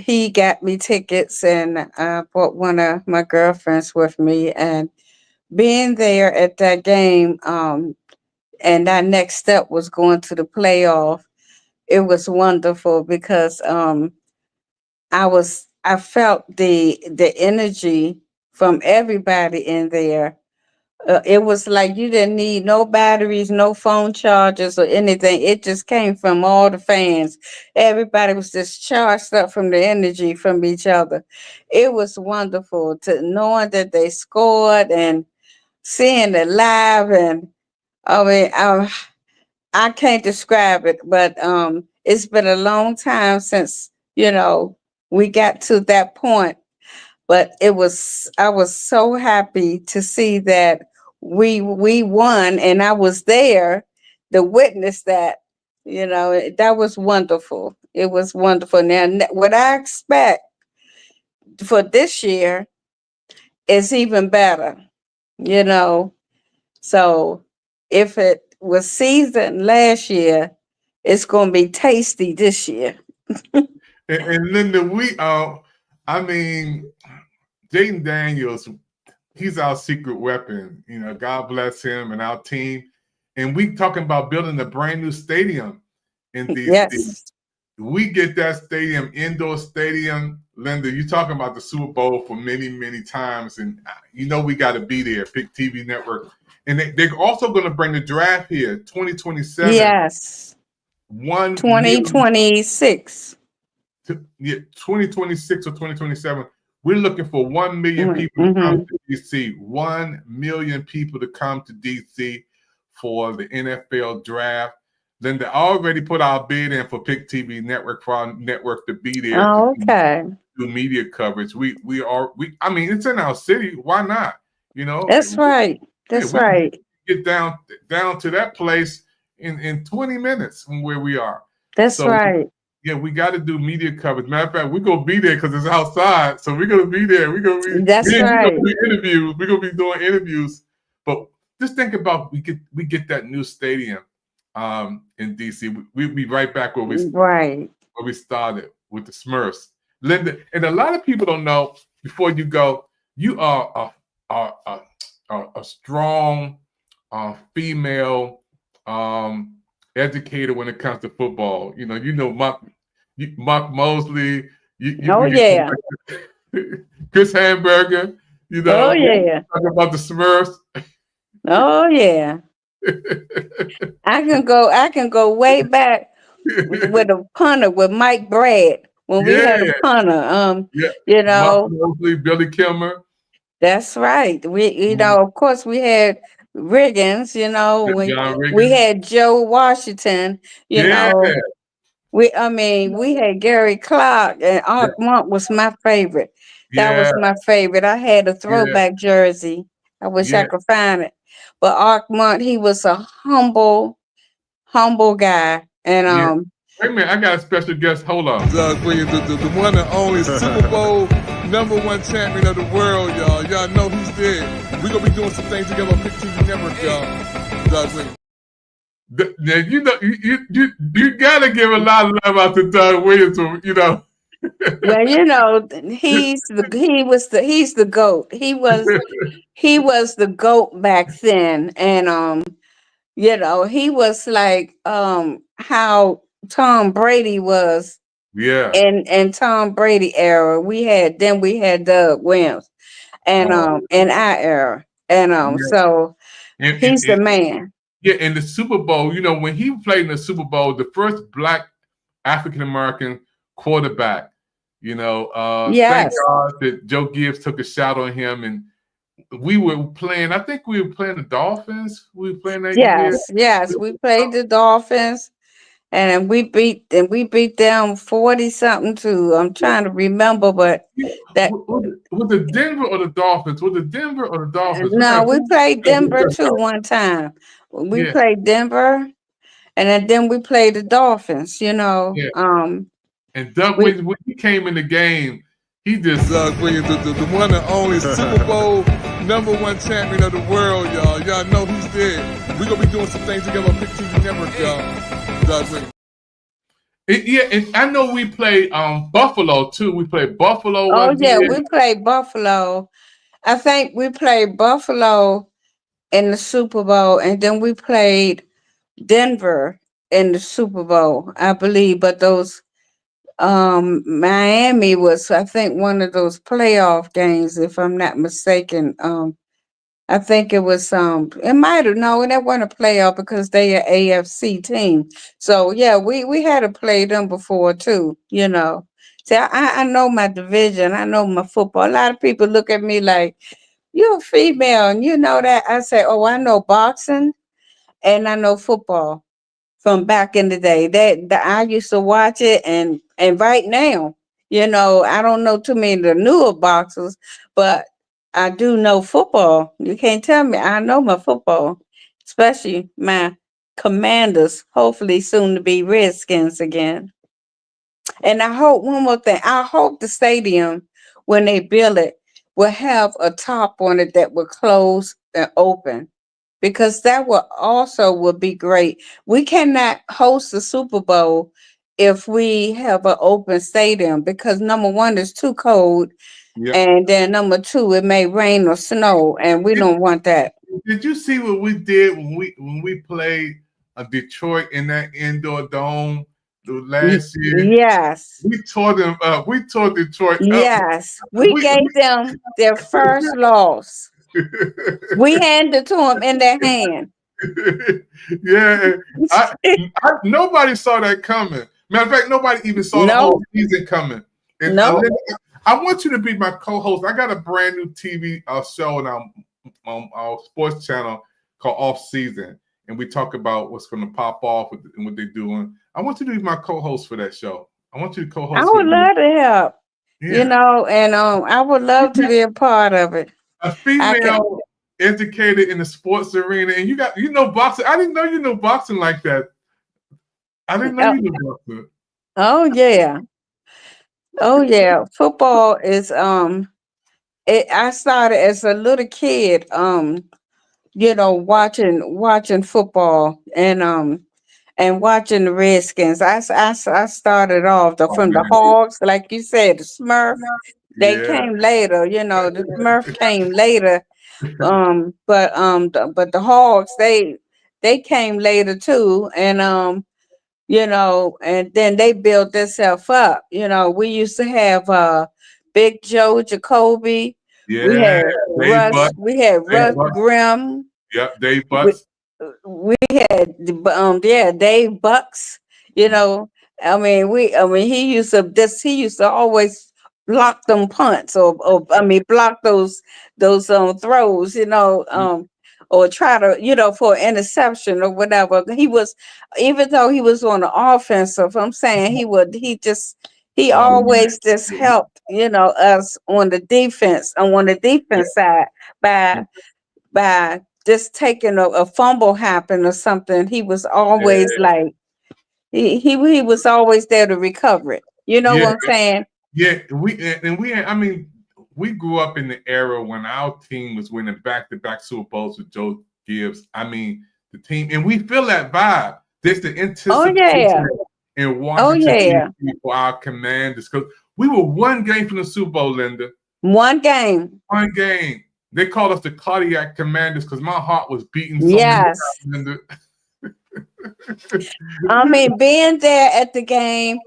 he got me tickets, and I brought one of my girlfriends with me, and being there at that game, and our next step was going to the playoff. It was wonderful because I felt the energy from everybody in there. It was like you didn't need no batteries, no phone chargers or anything. It just came from all the fans. Everybody was just charged up from the energy from each other. It was wonderful to knowing that they scored and seeing it live. And I mean, I can't describe it, but it's been a long time since we got to that point. But I was so happy to see that we won, and I was there to witness that. That was wonderful. It was wonderful. Now, what I expect for this year is even better. So if it was seasoned last year, it's going to be tasty this year. And Linda, Jaden Daniels, he's our secret weapon. God bless him and our team. And we talking about building a brand new stadium in DC. Yes. We get that stadium, indoor stadium. Linda, you're talking about the Super Bowl for many, many times. And we got to be there, Pick TV Network. And they're also going to bring the draft here, 2027. Yes. 2026. 2026 or 2027. We're looking for 1 million people to come to DC. 1 million people to come to DC for the NFL draft. Linda already put our bid in for Pick TV Network for our network to be there. Oh, okay. Do media coverage. It's in our city. Why not? That's right. That's right. Get down to that place in 20 minutes from where we are. That's right. We got to do media coverage. Matter of fact, we're gonna be there because it's outside, so we're gonna be there. That's right. We're gonna do interviews. We're gonna be doing interviews. But just think about we get that new stadium in DC. We'll be right back where we started with the Smurfs. Linda, and a lot of people don't know. Before you go, you are a strong female educator when it comes to football. Mark Mosley. Chris Hamburger. Talking about the Smurfs. Oh yeah. I can go way back with a punter with Mike Brad when we had a punter. Mark Mosley, Billy Kilmer. That's right. Of course we had Riggins, we had Joe Washington, we had Gary Clark, and Art Monk was my favorite. That was my favorite. I had a throwback jersey. I wish I could find it. But Art Monk, he was a humble guy. And Wait a minute, I got a special guest. Hold on. Doug Williams, the one and only Super Bowl #1 champion of the world, y'all. Y'all know he's there. We're going to be doing some things together on Pick TV Network, y'all. Doug Williams. Now, you know, you gotta give a lot of love out to Doug Williams, you know. Well, you know, he's the GOAT. He was the GOAT back then. And you know, he was like how Tom Brady was in Tom Brady era. We had Doug Williams and in our era. And so he's the man. Yeah, in the Super Bowl, you know, when he played in the Super Bowl, the first Black African American quarterback, you know, thank God that Joe Gibbs took a shot on him, and we were playing. I think we were playing the Dolphins. We were playing that year. Yes, we played the Dolphins, and we beat them 40-something too. I'm trying to remember, but that was the Denver or the Dolphins? Was it Denver or the Dolphins? No, we played Denver too one time. We played Denver, and then we played the Dolphins. You know, and Doug Williams, when he came in the game, he just Doug Williams, the one and only Super Bowl #1 champion of the world, y'all. Y'all know he's there. We're gonna be doing some things together on Pick TV Network, y'all. Doug Williams. And I know we played Buffalo too. We played Buffalo. Oh yeah, we played Buffalo. I think we played Buffalo in the Super Bowl, and then we played Denver in the Super Bowl, I believe. But those Miami was, I think, one of those playoff games, if I'm not mistaken. I think it was it might have it wasn't a playoff because they are AFC team. So yeah, we had to play them before too, you know. See, I know my division, I know my football. A lot of people look at me like, you're a female and you know that. I say, oh, I know boxing and I know football from back in the day. That I used to watch it, and right now, you know, I don't know too many of the newer boxers, but I do know football. You can't tell me. I know my football, especially my Commanders, hopefully soon to be Redskins again. And I hope, one more thing, I hope the stadium, when they build it, will have a top on it that will close and open, because that would be great. We cannot host the Super Bowl if we have an open stadium, because number one, it's too cold. And then number two, it may rain or snow, and we don't want that. Did you see what we did when we played Detroit in that indoor dome last year? Yes. We tore them up. We tore Detroit up. Yes. We gave them their first loss. We handed it to them in their hand. Nobody saw that coming. Matter of fact, nobody even saw the whole season coming. And I want you to be my co-host. I got a brand new TV show on our sports channel called Off Season, and we talk about what's going to pop off and what they're doing. I want you to be my co-host for that show. I want you to co-host. I would love to help. You know, and I would love to be a part of it. A female educated in the sports arena, and you know boxing. I didn't know you know boxing like that. I didn't know you knew boxing. Oh yeah. Oh yeah, football is I started as a little kid, you know, watching football and watching the Redskins. I started off from the Hogs, like you said, the Smurf. They came later, you know, the Smurf came later. But the Hogs, they came later too, and you know, and then they built themselves up. You know, we used to have Big Joe Jacoby. Yeah, we had Russ Grimm. Yep, Dave Bucks. We had Dave Bucks. You know, I mean he used to always block them punts or block those throws, you know, or try to, you know, for interception or whatever. He was, even though he was on the offensive, I'm saying he always just helped, you know, us on the defense side by just taking a fumble happen or something. He was always like, He was always there to recover it. You know Yeah, what I'm saying? yeah. I mean, we grew up in the era when our team was winning back-to-back Super Bowls with Joe Gibbs. I mean, the team, and we feel that vibe. There's the Oh anticipation yeah. in Oh Washington yeah. D.C. for our Commanders because we were one game from the Super Bowl, Linda. One game. One game. They called us the Cardiac Commanders because my heart was beating so many Yes. times, Linda. I mean, being there at the game,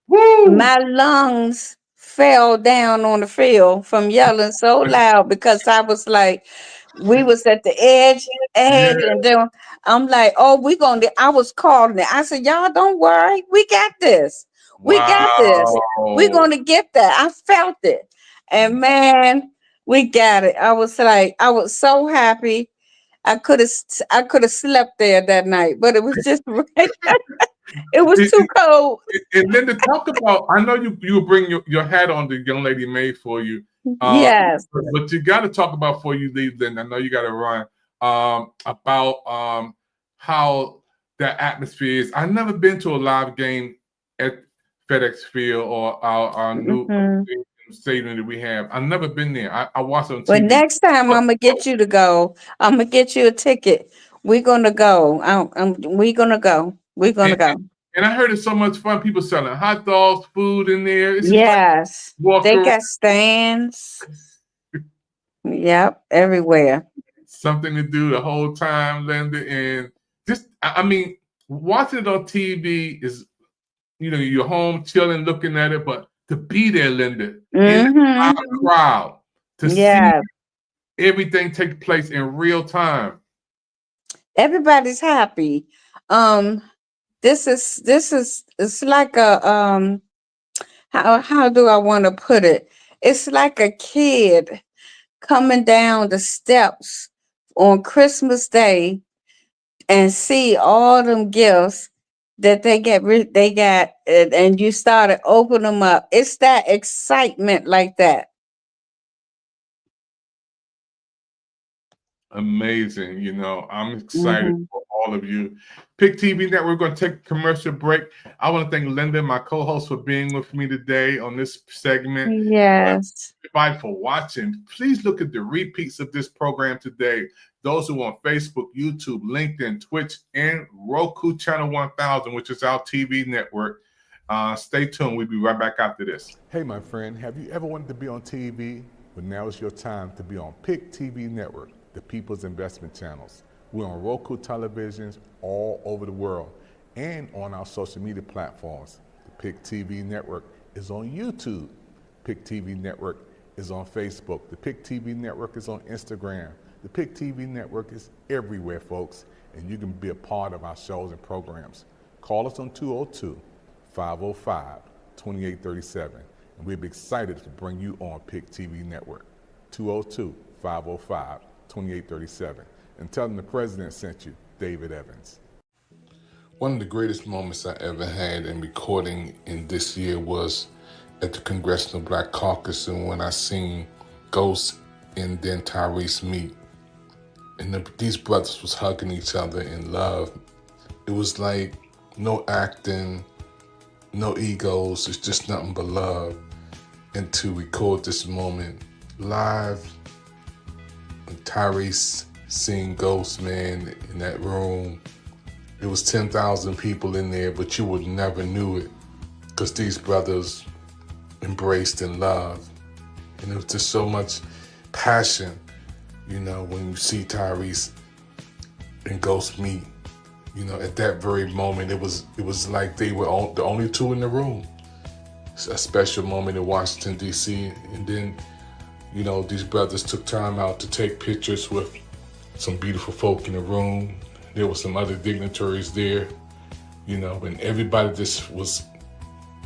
Woo! my lungs fell down on the field from yelling so loud because I was like, we was at the edge, Yeah. and then I'm like, oh, I was calling it. I said, y'all don't worry, we got this. We got this. We're Wow. gonna get that. I felt it. And man, we got it. I was so happy. I could have slept there that night, but it was just right. It was too cold. And then to talk about, I know you bring your hat on the young lady made for you. Yes. But you got to talk about before you leave. Then I know you got to run about how that atmosphere is. I've never been to a live game at FedEx Field or our new stadium that we have. I've never been there. I watched it on TV. Well, next time I'm gonna get you to go. I'm gonna get you a ticket. We're gonna go. We're gonna go. We're gonna go. And I heard it's so much fun. People selling hot dogs, food in there. It's just Yes, like walk they around. got stands. Yep, everywhere. Something to do the whole time, Linda. And just, I mean, watching it on TV is, you're home chilling, looking at it, but to be there, Linda, in our crowd, to see everything take place in real time. Everybody's happy. This is it's like a how do I want to put it? It's like a kid coming down the steps on Christmas Day and see all them gifts that they got, and you started open them up. It's that excitement like that. Amazing. I'm excited for all of you. Pick TV Network, we're going to take a commercial break. I want to thank Linda, my co-host, for being with me today on this segment. Yes. Everybody for watching. Please look at the repeats of this program today. Those who are on Facebook, YouTube, LinkedIn, Twitch, and Roku Channel 1000, which is our TV network. Stay tuned. We'll be right back after this. Hey, my friend, have you ever wanted to be on TV? Well, now is your time to be on Pick TV Network, the People's Investment Channels. We're on Roku televisions all over the world and on our social media platforms. The Pick TV Network is on YouTube. Pick TV Network is on Facebook. The Pick TV Network is on Instagram. The Pick TV Network is everywhere, folks, and you can be a part of our shows and programs. Call us on 202-505-2837, and we'll be excited to bring you on Pick TV Network. 202-505-2837. And tell them the president sent you, David Evans. One of the greatest moments I ever had in recording in this year was at the Congressional Black Caucus, and when I seen Ghost and then Tyrese meet. And these brothers was hugging each other in love. It was like no acting, no egos, it's just nothing but love. And to record this moment live, and Tyrese seeing Ghost, man, in that room. It was 10,000 people in there, but you would never knew it because these brothers embraced in love. And it was just so much passion, when you see Tyrese and Ghost meet, at that very moment, it was like they were the only two in the room. It's a special moment in Washington, D.C. And then, these brothers took time out to take pictures with some beautiful folk in the room. There were some other dignitaries there, and everybody just was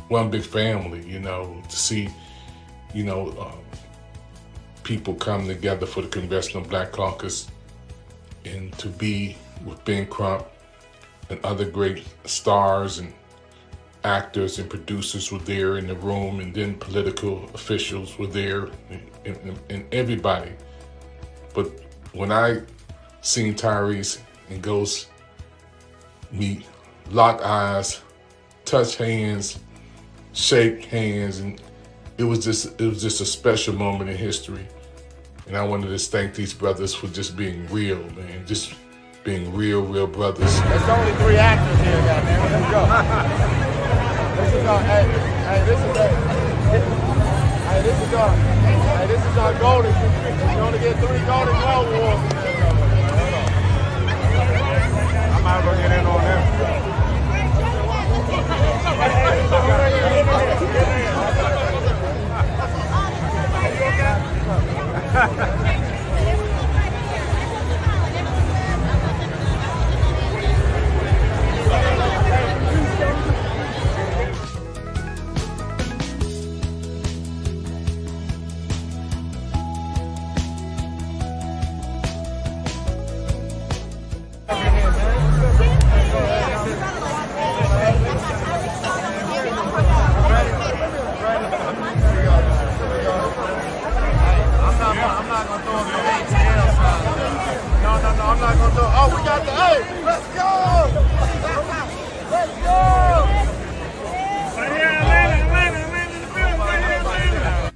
one big family, to see, people come together for the Congressional Black Caucus and to be with Ben Crump and other great stars and actors and producers were there in the room, and then political officials were there and everybody. But when I seen Tyrese and Ghost meet, lock eyes, touch hands, shake hands, and it was just a special moment in history. And I wanted to thank these brothers for just being real, man. Just being real brothers. There's only 3 actors here, goddamn. Let's go. This is our golden. You only get 3 golden Globe Awards. I might as well get in on them. Oh, we got the A. Let's go. Let's go. Right here, Atlanta in the building. Right here, Atlanta.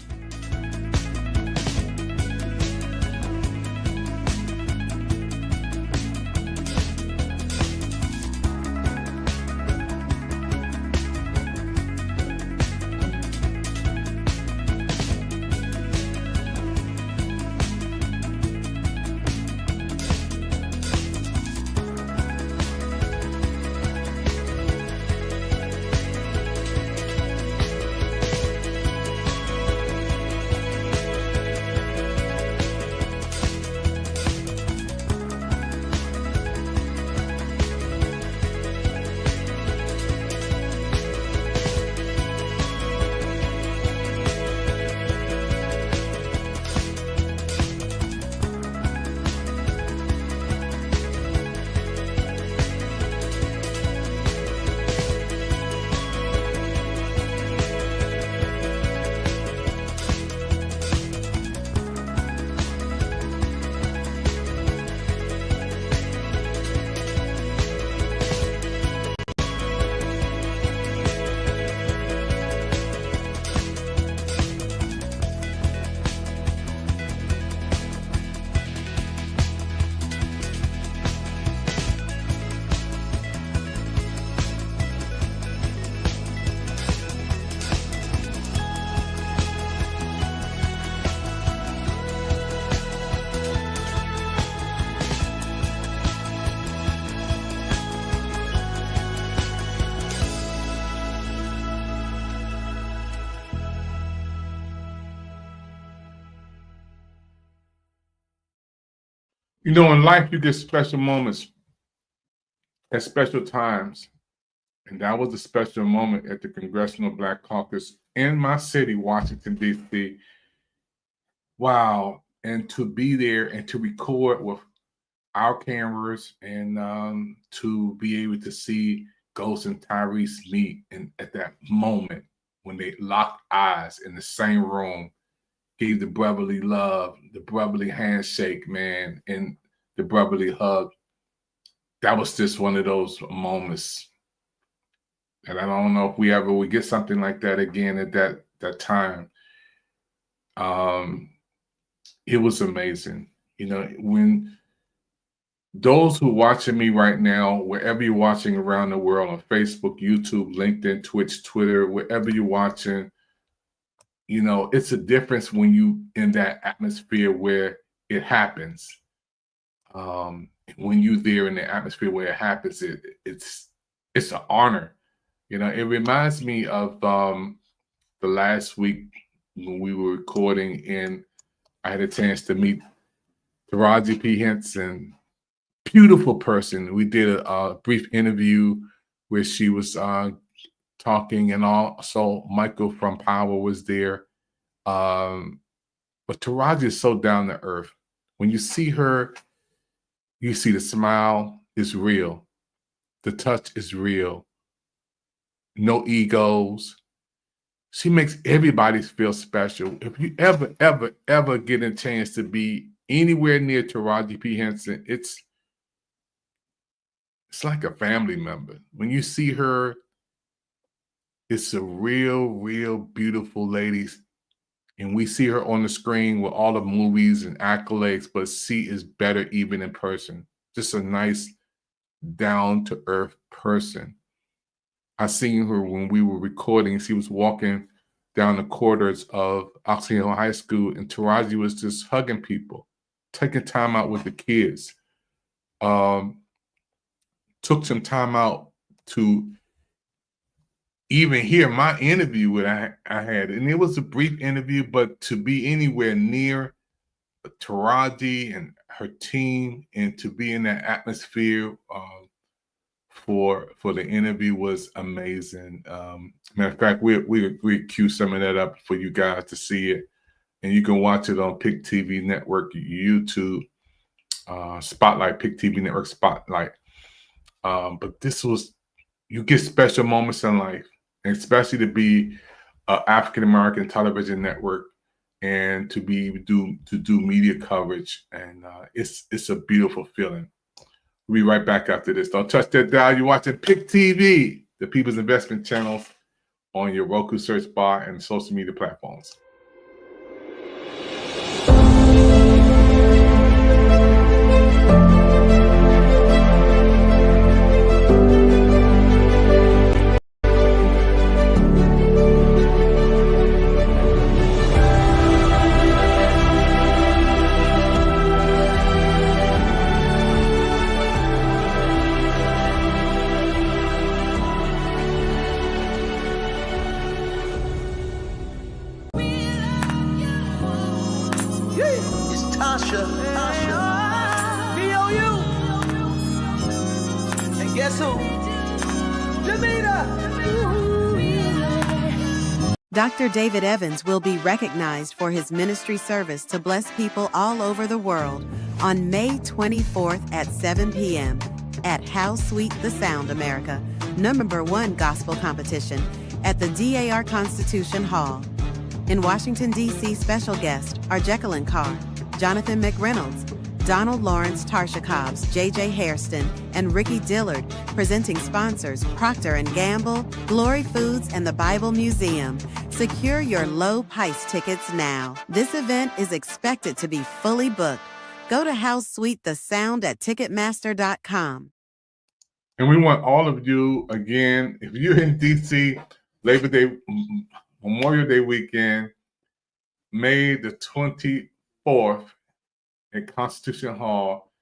You know, in life, you get special moments at special times. And that was a special moment at the Congressional Black Caucus in my city, Washington, D.C. Wow. And to be there and to record with our cameras and to be able to see Ghost and Tyrese meet and at that moment when they locked eyes in the same room, gave the brotherly love, the brotherly handshake, man, and the brotherly hug. That was just one of those moments. And I don't know if we ever would get something like that again at that time. It was amazing. You know, when those who are watching me right now, wherever you're watching around the world on Facebook, YouTube, LinkedIn, Twitch, Twitter, wherever you're watching, you know, it's a difference when you in that atmosphere where it happens. When you're there in the atmosphere where it happens, it's an honor. You know, it reminds me of the last week when we were recording and I had a chance to meet Taraji P. Henson, beautiful person. We did a brief interview where she was talking, and also Michael from Power was there. But Taraji is so down to earth. When you see her, you see the smile is real. The touch is real. No egos. She makes everybody feel special. If you ever get a chance to be anywhere near Taraji P. Henson, it's like a family member. When you see her, It's a real beautiful lady. And we see her on the screen with all the movies and accolades, but she is better even in person. Just a nice, down-to-earth person. I seen her when we were recording. She was walking down the corridors of Oxon Hill High School, and Taraji was just hugging people, taking time out with the kids. Took some time out to even hear my interview that I had. And it was a brief interview, but to be anywhere near Taraji and her team and to be in that atmosphere for the interview was amazing. Matter of fact, we cue some of that up for you guys to see it. And you can watch it on Pick TV Network, YouTube, Spotlight, Pick TV Network, Spotlight. But this was, you get special moments in life, and especially to be an African-American television network and to do media coverage. And it's a beautiful feeling. We'll be right back after this. Don't touch that dial. You're watching Pick TV, the People's Investment Channels, on your Roku search bar and social media platforms. It's Tasha. B.O.U. And guess who? Jamita. Dr. David Evans will be recognized for his ministry service to bless people all over the world on May 24th at 7 p.m. at How Sweet the Sound America, #1 gospel competition at the DAR Constitution Hall. In Washington, D.C., special guests are Jacqueline Carr, Jonathan McReynolds, Donald Lawrence Tarshikovs, J.J. Hairston, and Ricky Dillard. Presenting sponsors Procter & Gamble, Glory Foods, and the Bible Museum. Secure your low price tickets now. This event is expected to be fully booked. Go to How Sweet the Sound at Ticketmaster.com. And we want all of you, again, if you're in D.C., Labor Day, Memorial Day weekend, May the 24th at Constitution Hall.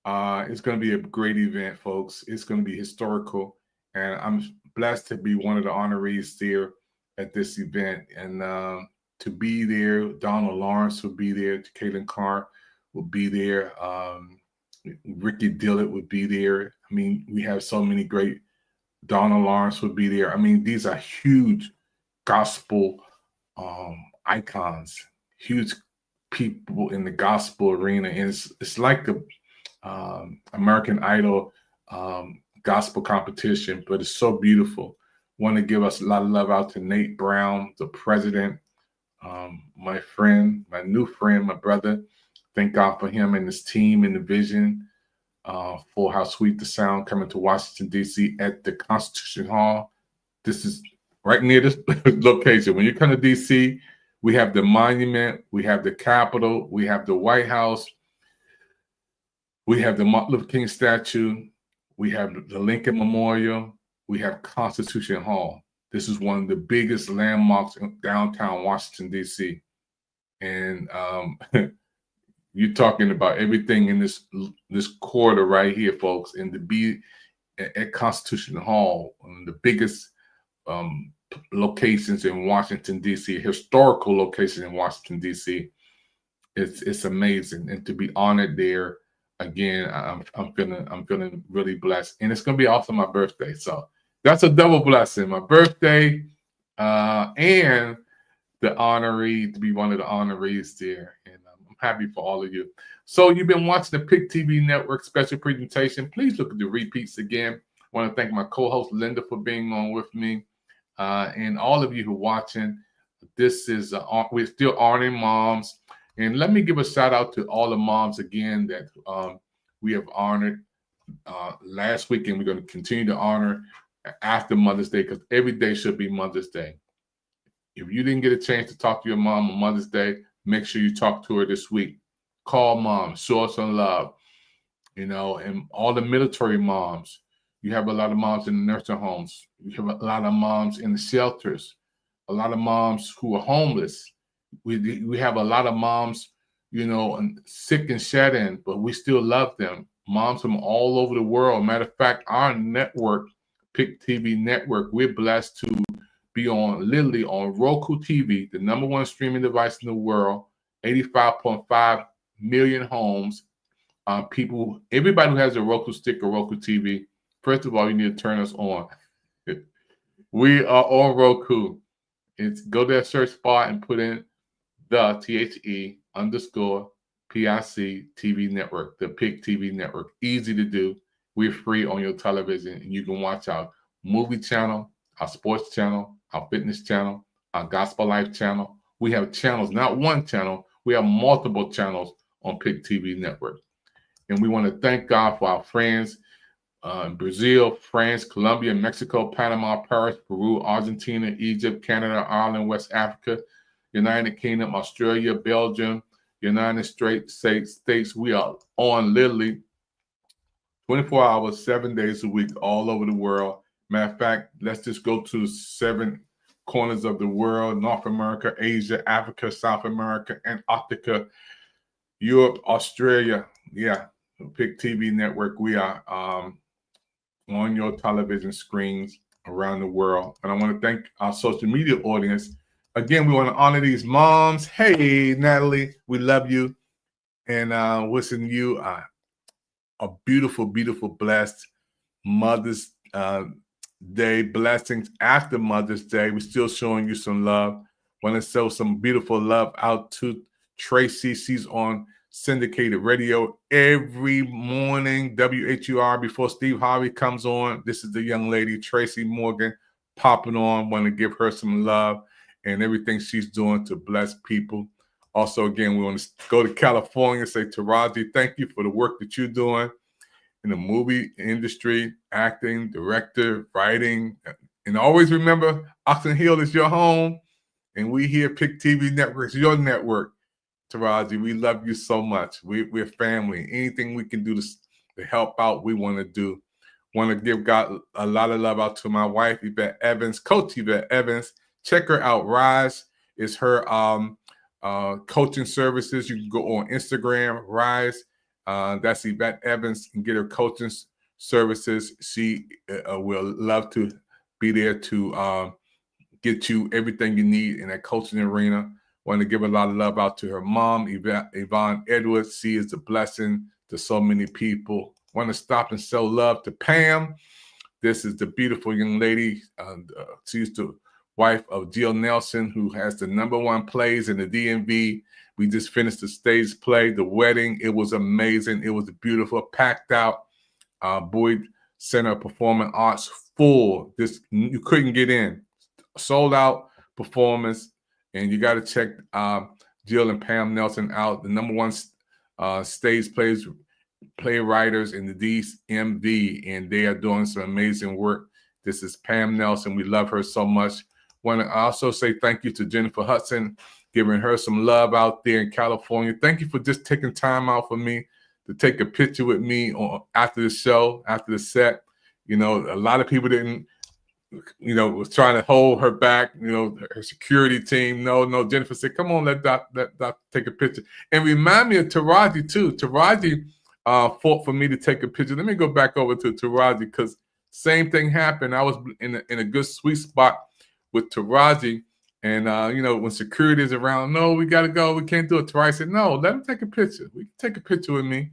It's going to be a great event, folks. It's going to be historical. And I'm blessed to be one of the honorees there at this event. And to be there, Donald Lawrence will be there. Caitlin Carr will be there. Ricky Dillard would be there. I mean, we have so many great. Donald Lawrence would be there. I mean, these are huge gospel icons, huge people in the gospel arena. And it's like the American Idol gospel competition, but it's so beautiful. Want to give us a lot of love out to Nate Brown, the president, my friend, my new friend, my brother. Thank God for him and his team and the vision for How Sweet the Sound coming to Washington, D.C. at the Constitution Hall. This is right near this location. When you come to D.C., we have the monument, we have the Capitol, we have the White House, we have the Martin Luther King statue, we have the Lincoln Memorial, we have Constitution Hall. This is one of the biggest landmarks in downtown Washington, D.C. And you're talking about everything in this corridor right here, folks, and to be at Constitution Hall, one of the biggest locations in Washington, D.C., historical location in Washington, D.C. It's amazing. And to be honored there, again, I'm feeling really blessed. And it's going to be also my birthday. So that's a double blessing. My birthday and the honoree, to be one of the honorees there. And I'm happy for all of you. So you've been watching the Pick TV Network special presentation. Please look at the repeats again. I want to thank my co-host Linda for being on with me. And all of you who are watching. This is, we're still honoring moms. And let me give a shout out to all the moms again that we have honored last week, and we're going to continue to honor after Mother's Day, because every day should be Mother's Day. If you didn't get a chance to talk to your mom on Mother's Day, make sure you talk to her this week. Call mom, show her some love, and all the military moms. You have a lot of moms in the nursing homes. You have a lot of moms in the shelters, a lot of moms who are homeless. We have a lot of moms, sick and shed in, but we still love them. Moms from all over the world. Matter of fact, our network, PIC TV Network, we're blessed to be literally on Roku TV, the #1 streaming device in the world, 85.5 million homes. Everybody who has a Roku stick or Roku TV, first of all, you need to turn us on. We are on Roku. Go to that search bar and put in the THE_PIC TV Network, the PIC TV Network. Easy to do. We're free on your television, and you can watch our movie channel, our sports channel, our fitness channel, our gospel life channel. We have channels, not one channel. We have multiple channels on PIC TV Network. And we want to thank God for our friends in Brazil, France, Colombia, Mexico, Panama, Paris, Peru, Argentina, Egypt, Canada, Ireland, West Africa, United Kingdom, Australia, Belgium, United States. We are on literally 24 hours, 7 days a week, all over the world. Matter of fact, let's just go to 7 corners of the world: North America, Asia, Africa, South America, Antarctica, Europe, Australia. Yeah, PIC TV Network. We are on your television screens around the world. And I want to thank our social media audience. Again, we want to honor these moms. Hey, Natalie, we love you. And wishing you a beautiful, beautiful, blessed Mother's Day. Blessings after Mother's Day. We're still showing you some love. Want to show some beautiful love out to Tracy. She's on syndicated radio every morning, WHUR, before Steve Harvey comes on. This is the young lady, Tracy Morgan, popping on. Want to give her some love and everything she's doing to bless people. Also, again, we want to go to California and say, Taraji, thank you for the work that you're doing in the movie industry, acting, director, writing. And always remember, Oxon Hill is your home, and we here, PIC TV Network, is your network. Taraji, we love you so much. We're family. Anything we can do to help out, we want to do. Want to give God a lot of love out to my wife, Yvette Evans, Coach Yvette Evans. Check her out. Rise is her coaching services. You can go on Instagram, Rise. That's Yvette Evans, and get her coaching services. She will love to be there to get you everything you need in that coaching arena. Want to give a lot of love out to her mom, Yvonne Edwards. She is a blessing to so many people. Want to stop and show love to Pam. This is the beautiful young lady. She's the wife of Jill Nelson, who has the #1 plays in the DMV. We just finished the stage play, The Wedding. It was amazing. It was beautiful, packed out. Boyd Center of Performing Arts, full. You couldn't get in. Sold out performance. And you got to check Jill and Pam Nelson out, the #1 stage playwriters in the DMV, and they are doing some amazing work. This is Pam Nelson. We love her so much. Want to also say thank you to Jennifer Hudson, giving her some love out there in California. Thank you for just taking time out for me to take a picture with me after the show, after the set. A lot of people didn't. Was trying to hold her back, her security team. No, Jennifer said, come on, let Doc take a picture. And remind me of Taraji, too. Taraji fought for me to take a picture. Let me go back over to Taraji, because same thing happened. I was in a good sweet spot with Taraji. And, when security is around, no, we got to go. We can't do it. Taraji said, no, let him take a picture. We can take a picture with me.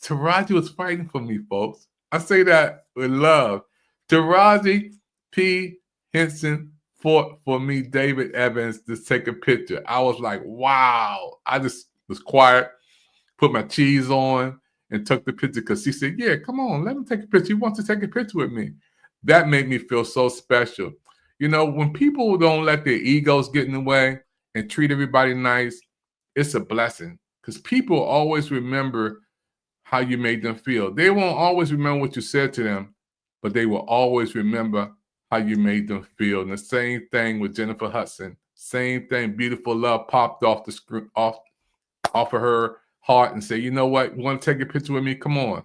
Taraji was fighting for me, folks. I say that with love. Taraji P. Henson fought for me, David Evans, to take a picture. I was like, wow. I just was quiet, put my cheese on, and took the picture because she said, yeah, come on, let him take a picture. He wants to take a picture with me. That made me feel so special. When people don't let their egos get in the way and treat everybody nice, it's a blessing, because people always remember how you made them feel. They won't always remember what you said to them, but they will always remember how you made them feel. And the same thing with Jennifer Hudson. Same thing. Beautiful Love popped off the screen, off of her heart and said, you know what? You want to take a picture with me? Come on.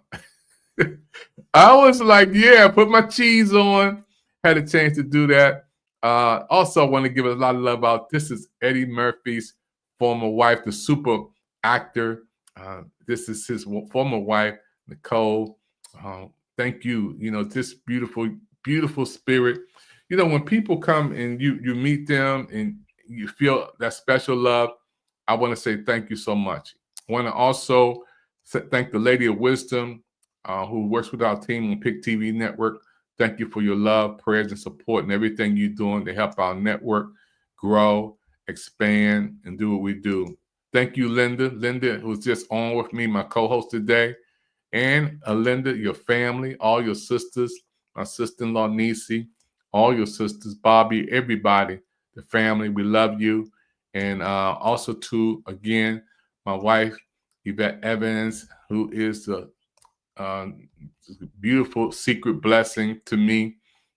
I was like, yeah, put my cheese on. Had a chance to do that. Also, want to give a lot of love out. This is Eddie Murphy's former wife, the super actor. This is his former wife, Nicole. Thank you. You know, this beautiful, beautiful spirit. You know, when people come and you meet them and you feel that special love, I want to say thank you so much. I want to also thank the Lady of Wisdom who works with our team on Pick TV Network. Thank you for your love, prayers, and support and everything you're doing to help our network grow, expand, and do what we do. Thank you, Linda. Linda, who's just on with me, my co-host today. And Linda, your family, all your sisters, my sister-in-law, Nisi, all your sisters, Bobby, everybody, the family, we love you. And also to, again, my wife, Yvette Evans, who is the beautiful secret blessing to me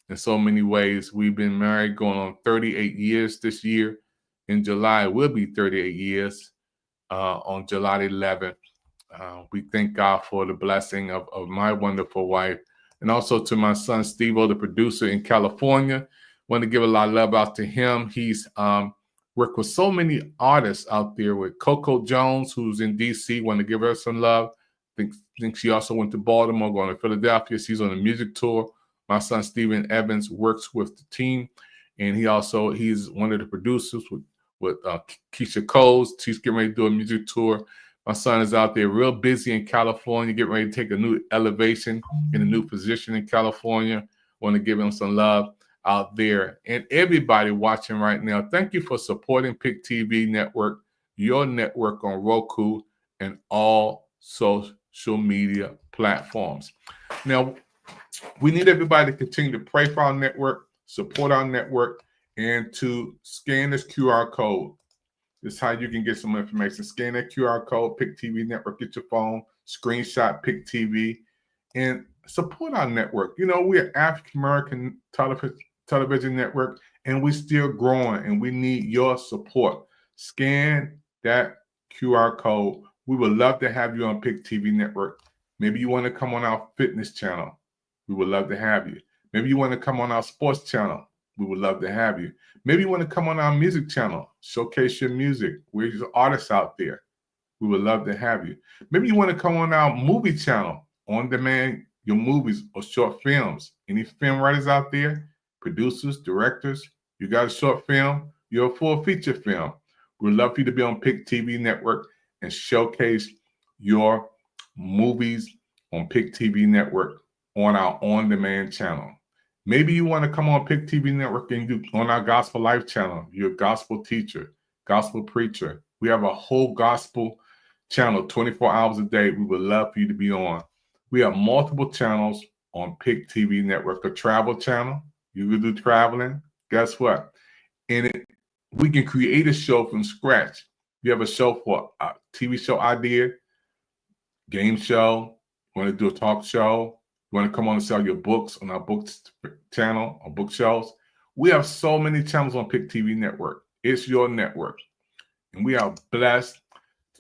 in so many ways. We've been married going on 38 years this year. In July, it will be 38 years on July 11th. We thank God for the blessing of my wonderful wife. And also to my son, Steve-O, the producer in California. Want to give a lot of love out to him. He's worked with so many artists out there with Coco Jones, who's in D.C. Want to give her some love. Think she also went to Baltimore, going to Philadelphia. She's on a music tour. My son, Stephen Evans, works with the team. And he's one of the producers with Keisha Coles. She's getting ready to do a music tour. My son is out there real busy in California, getting ready to take a new elevation in a new position in California. Want to give him some love out there. And everybody watching right now, thank you for supporting Pick TV Network, your network on Roku and all social media platforms. Now, we need everybody to continue to pray for our network, support our network, and to scan this QR code. This is how you can get some information. Scan that QR code, Pick TV Network, get your phone, screenshot Pick TV, and support our network. You know, we're an African-American television network, and we're still growing, and we need your support. Scan that QR code. We would love to have you on Pick TV Network. Maybe you want to come on our fitness channel. We would love to have you. Maybe you want to come on our sports channel. We would love to have you. Maybe you want to come on our music channel, showcase your music. We're just artists out there. We would love to have you. Maybe you want to come on our movie channel, on demand your movies or short films. Any film writers out there, producers, directors, you got a short film, you're a full feature film. We'd love for you to be on Pick TV Network and showcase your movies on Pick TV Network on our on-demand channel. Maybe you want to come on Pick TV Network and do on our Gospel Life channel. You're a gospel teacher, gospel preacher. We have a whole gospel channel 24 hours a day. We would love for you to be on. We have multiple channels on Pick TV Network. A travel channel. You can do traveling. Guess what? We can create a show from scratch. You have a show for a TV show idea, game show, want to do a talk show, you want to come on and sell your books on our books channel or book shows. We have so many channels on Pick TV Network. It's your network. And we are blessed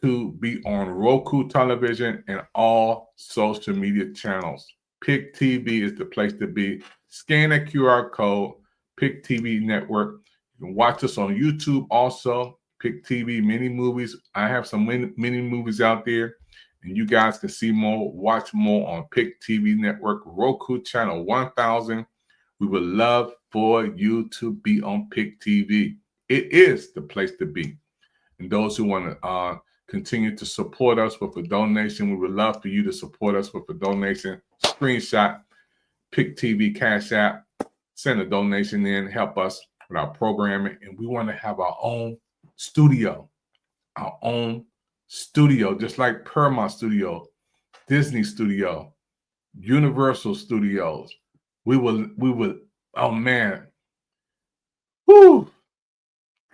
to be on Roku television and all social media channels. Pick TV is the place to be. Scan that QR code, Pick TV Network. You can watch us on YouTube also, Pick TV mini movies. I have some mini movies out there, and you guys can see more, watch more on Pick TV Network, Roku channel 1000. We would love for you to be on Pick TV. It is the place to be. And those who want to continue to support us with a donation, we would love for you to support us with a donation. Screenshot Pick TV Cash App, send a donation in, help us with our programming. And we want to have our own studio, just like Paramount Studio, Disney Studio, Universal Studios. We will, oh man. Whoo!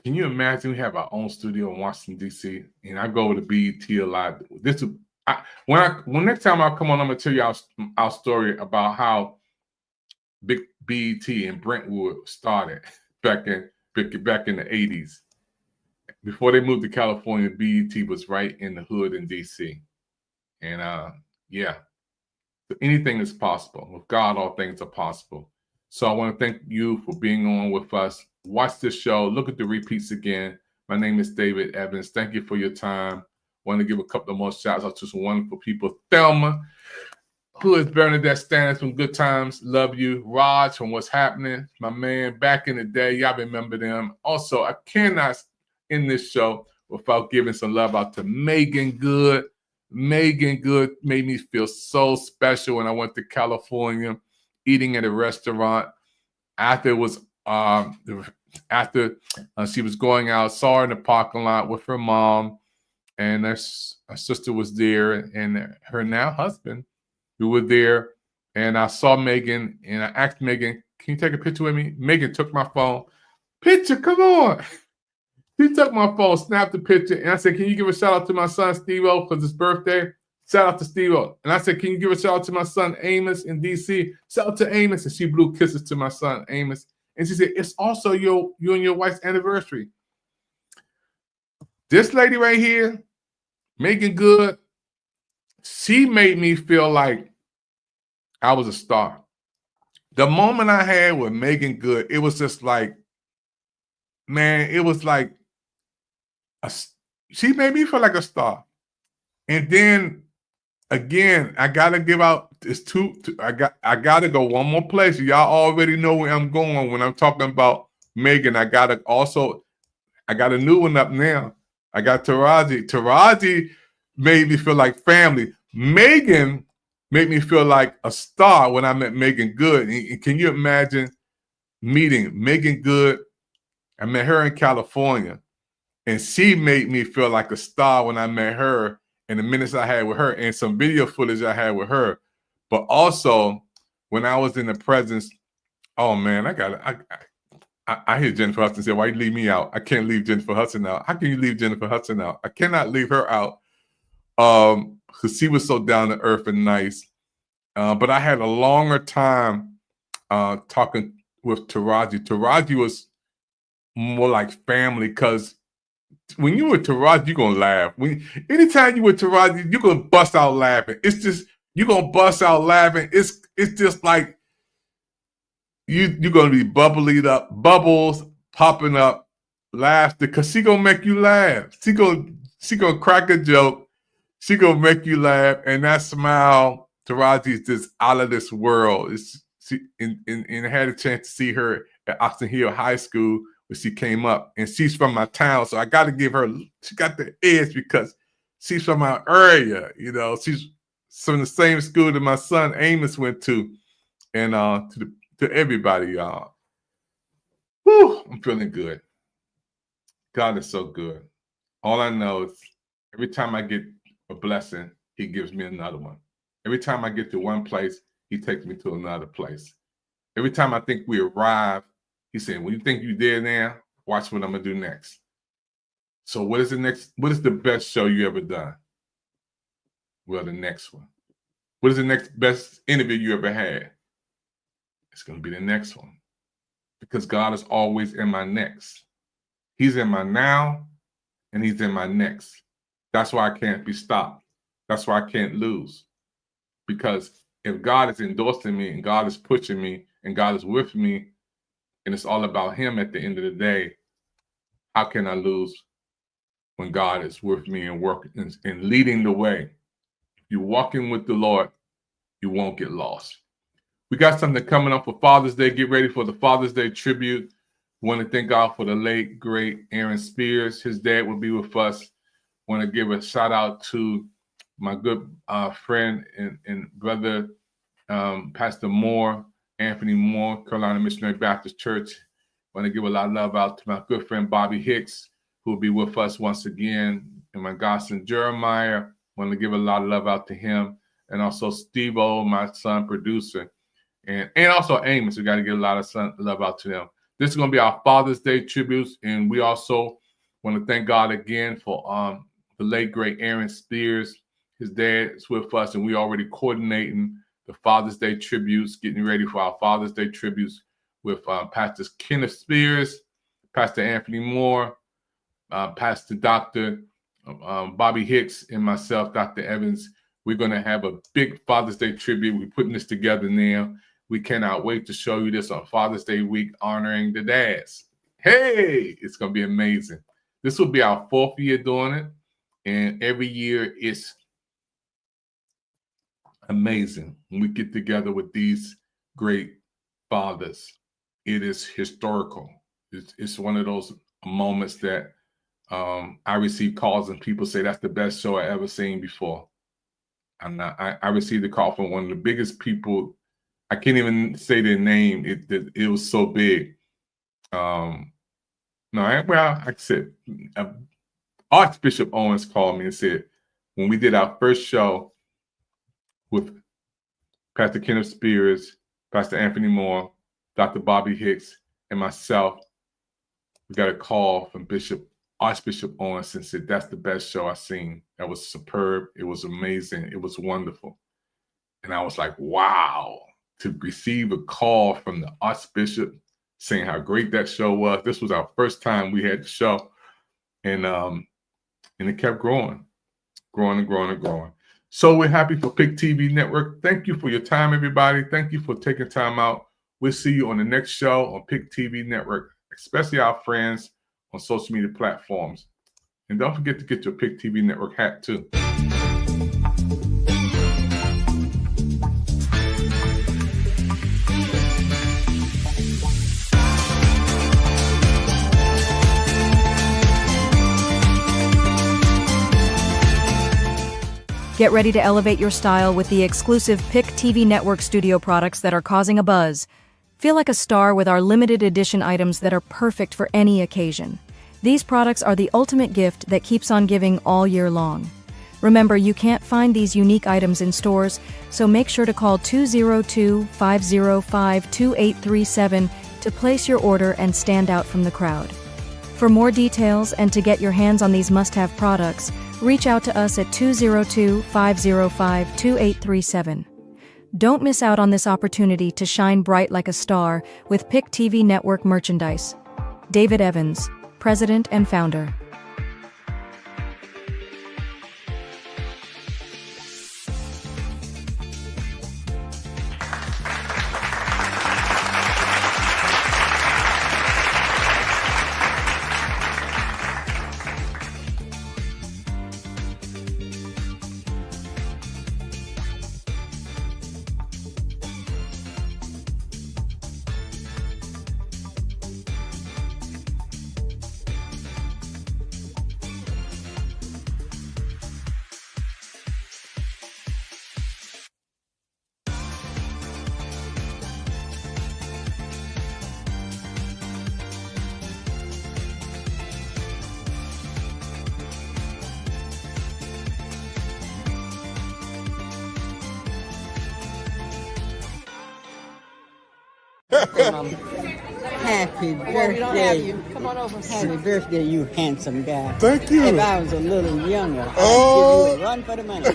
Can you imagine we have our own studio in Washington, D.C., and I go to BET a lot. When next time I come on, I'm going to tell you our story about how Big BET in Brentwood started back in the 80s. Before they moved to California, BET was right in the hood in DC. And yeah, anything is possible. With God, all things are possible. So I want to thank you for being on with us. Watch this show. Look at the repeats again. My name is David Evans. Thank you for your time. Want to give a couple of more shouts out to some wonderful people. Thelma, who is Bernadette Stannis from Good Times. Love you. Raj from What's Happening. My man, back in the day. Y'all remember them. Also, I cannot end this show without giving some love out to Megan Good. Megan Good made me feel so special when I went to California eating at a restaurant. After it was she was going out, saw her in the parking lot with her mom, and her sister was there, and her now husband, who were there. And I saw Megan, and I asked Megan, "Can you take a picture with me?" Megan took my phone. "Picture, come on." She took my phone, snapped the picture, and I said, "Can you give a shout out to my son Steve-O because it's birthday?" Shout out to Steve-O. And I said, "Can you give a shout out to my son Amos in DC?" Shout out to Amos. And she blew kisses to my son Amos. And she said, "It's also you and your wife's anniversary." This lady right here, Megan Good, she made me feel like I was a star. The moment I had with Megan Good, it was just like, man, it was like, she made me feel like a star. And then again, I gotta give out this I gotta go one more place. Y'all already know where I'm going when I'm talking about Megan. I got a new one up now. I got Taraji. Taraji made me feel like family. Megan made me feel like a star when I met Megan Good. And can you imagine meeting Megan Good? I met her in California, and she made me feel like a star when I met her, and the minutes I had with her, and some video footage I had with her. But also, when I was in the presence, oh man, I hear Jennifer Hudson say, "Why you leave me out?" I can't leave Jennifer Hudson out. How can you leave Jennifer Hudson out? I cannot leave her out because she was so down to earth and nice. But I had a longer time talking with Taraji. Taraji was more like family because when you with Taraji, you're gonna laugh. Anytime you with Taraji, you're gonna bust out laughing. It's just you're gonna bust out laughing. It's just like you're gonna be bubbling up, bubbles popping up, laughter, because she gonna make you laugh. She gonna crack a joke. She gonna make you laugh, and that smile, Taraji is just out of this world. And I had a chance to see her at Oxon Hill High School when she came up, and she's from my town, so I got to give her. She got the edge because she's from our area. You know, she's from the same school that my son Amos went to, and to everybody, y'all. Whew, I'm feeling good. God is so good. All I know is every time I get a blessing, He gives me another one. Every time I get to one place, He takes me to another place. Every time I think we arrive, He said, "When you think you're there now, watch what I'm gonna do next." So what is the next? What is the best show you ever done? Well, the next one. What is the next best interview you ever had? It's gonna be the next one. Because God is always in my next. He's in my now, and He's in my next. That's why I can't be stopped. That's why I can't lose. Because if God is endorsing me, and God is pushing me, and God is with me, and it's all about Him at the end of the day, how can I lose when God is with me and working and leading the way? If you're walking with the Lord, you won't get lost. We got something coming up for Father's Day. Get ready for the Father's Day tribute. Want to thank God for the late, great Aaron Spears. His dad will be with us. Want to give a shout out to my good friend and brother, Pastor Moore, Anthony Moore, Carolina Missionary Baptist Church. Want to give a lot of love out to my good friend Bobby Hicks, who will be with us once again, and my godson Jeremiah. Want to give a lot of love out to him, and also Steve-O, my son producer, and also Amos. We got to give a lot of love out to them. This is going to be our Father's Day tributes, and we also want to thank God again for the late great Aaron Spears. His dad is with us, and we already coordinating the Father's Day tributes, getting ready for our Father's Day tributes with Pastor Kenneth Spears, Pastor Anthony Moore, Pastor Dr. Bobby Hicks, and myself, Dr. Evans. We're going to have a big Father's Day tribute. We're putting this together now. We cannot wait to show you this on Father's Day week, honoring the dads. Hey, it's going to be amazing. This will be our 4th year doing it. And every year it's amazing when we get together with these great fathers. It is historical. It's one of those moments that I receive calls and people say that's the best show I ever seen before. And I received a call from one of the biggest people. I can't even say their name. It was so big. Like I said, Archbishop Owens called me and said, when we did our first show with Pastor Kenneth Spears, Pastor Anthony Moore, Dr. Bobby Hicks, and myself, we got a call from Archbishop Owens and said, that's the best show I've seen. That was superb. It was amazing. It was wonderful. And I was like, wow, to receive a call from the Archbishop saying how great that show was. This was our first time we had the show. And it kept growing and growing. So we're happy for PIC TV Network. Thank you for your time, everybody. Thank you for taking time out. We'll see you on the next show on PIC TV Network, especially our friends on social media platforms. And don't forget to get your PIC TV Network hat too. Get ready to elevate your style with the exclusive PIC TV Network studio products that are causing a buzz. Feel like a star with our limited edition items that are perfect for any occasion. These products are the ultimate gift that keeps on giving all year long. Remember, you can't find these unique items in stores, so make sure to call 202-505-2837 to place your order and stand out from the crowd. For more details and to get your hands on these must-have products, reach out to us at 202-505-2837. Don't miss out on this opportunity to shine bright like a star with PIC TV Network merchandise. David Evans, President and Founder. Happy birthday. Come on over. Happy birthday, you handsome guy. Thank you. If I was a little younger, I'd give you a run for the money.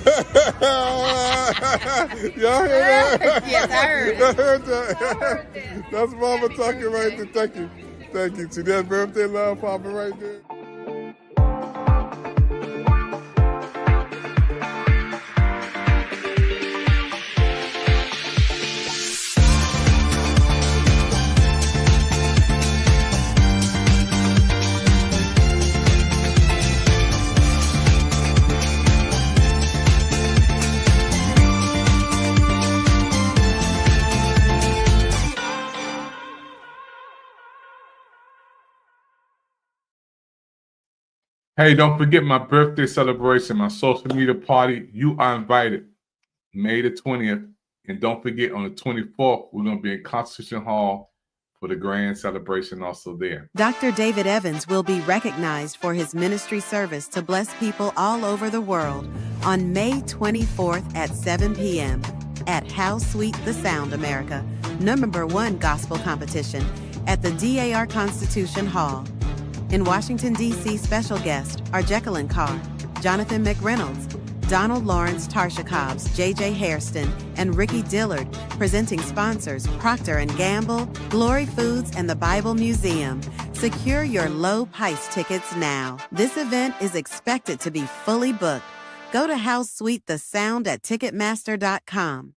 Y'all hear that? Yes, I heard it. I heard that. That's Mama talking right there. Thank you. Thank you. See that birthday love popping right there? Hey, don't forget my birthday celebration, my social media party. You are invited, May the 20th. And don't forget, on the 24th, we're going to be in Constitution Hall for the grand celebration also there. Dr. David Evans will be recognized for his ministry service to bless people all over the world on May 24th at 7 p.m. at How Sweet the Sound America, #1 gospel competition at the DAR Constitution Hall. In Washington, D.C., special guests are Jacqueline Carr, Jonathan McReynolds, Donald Lawrence, Tarsha Cobbs, J.J. Hairston, and Ricky Dillard, presenting sponsors Procter & Gamble, Glory Foods, and the Bible Museum. Secure your low price tickets now. This event is expected to be fully booked. Go to How Sweet the Sound at Ticketmaster.com.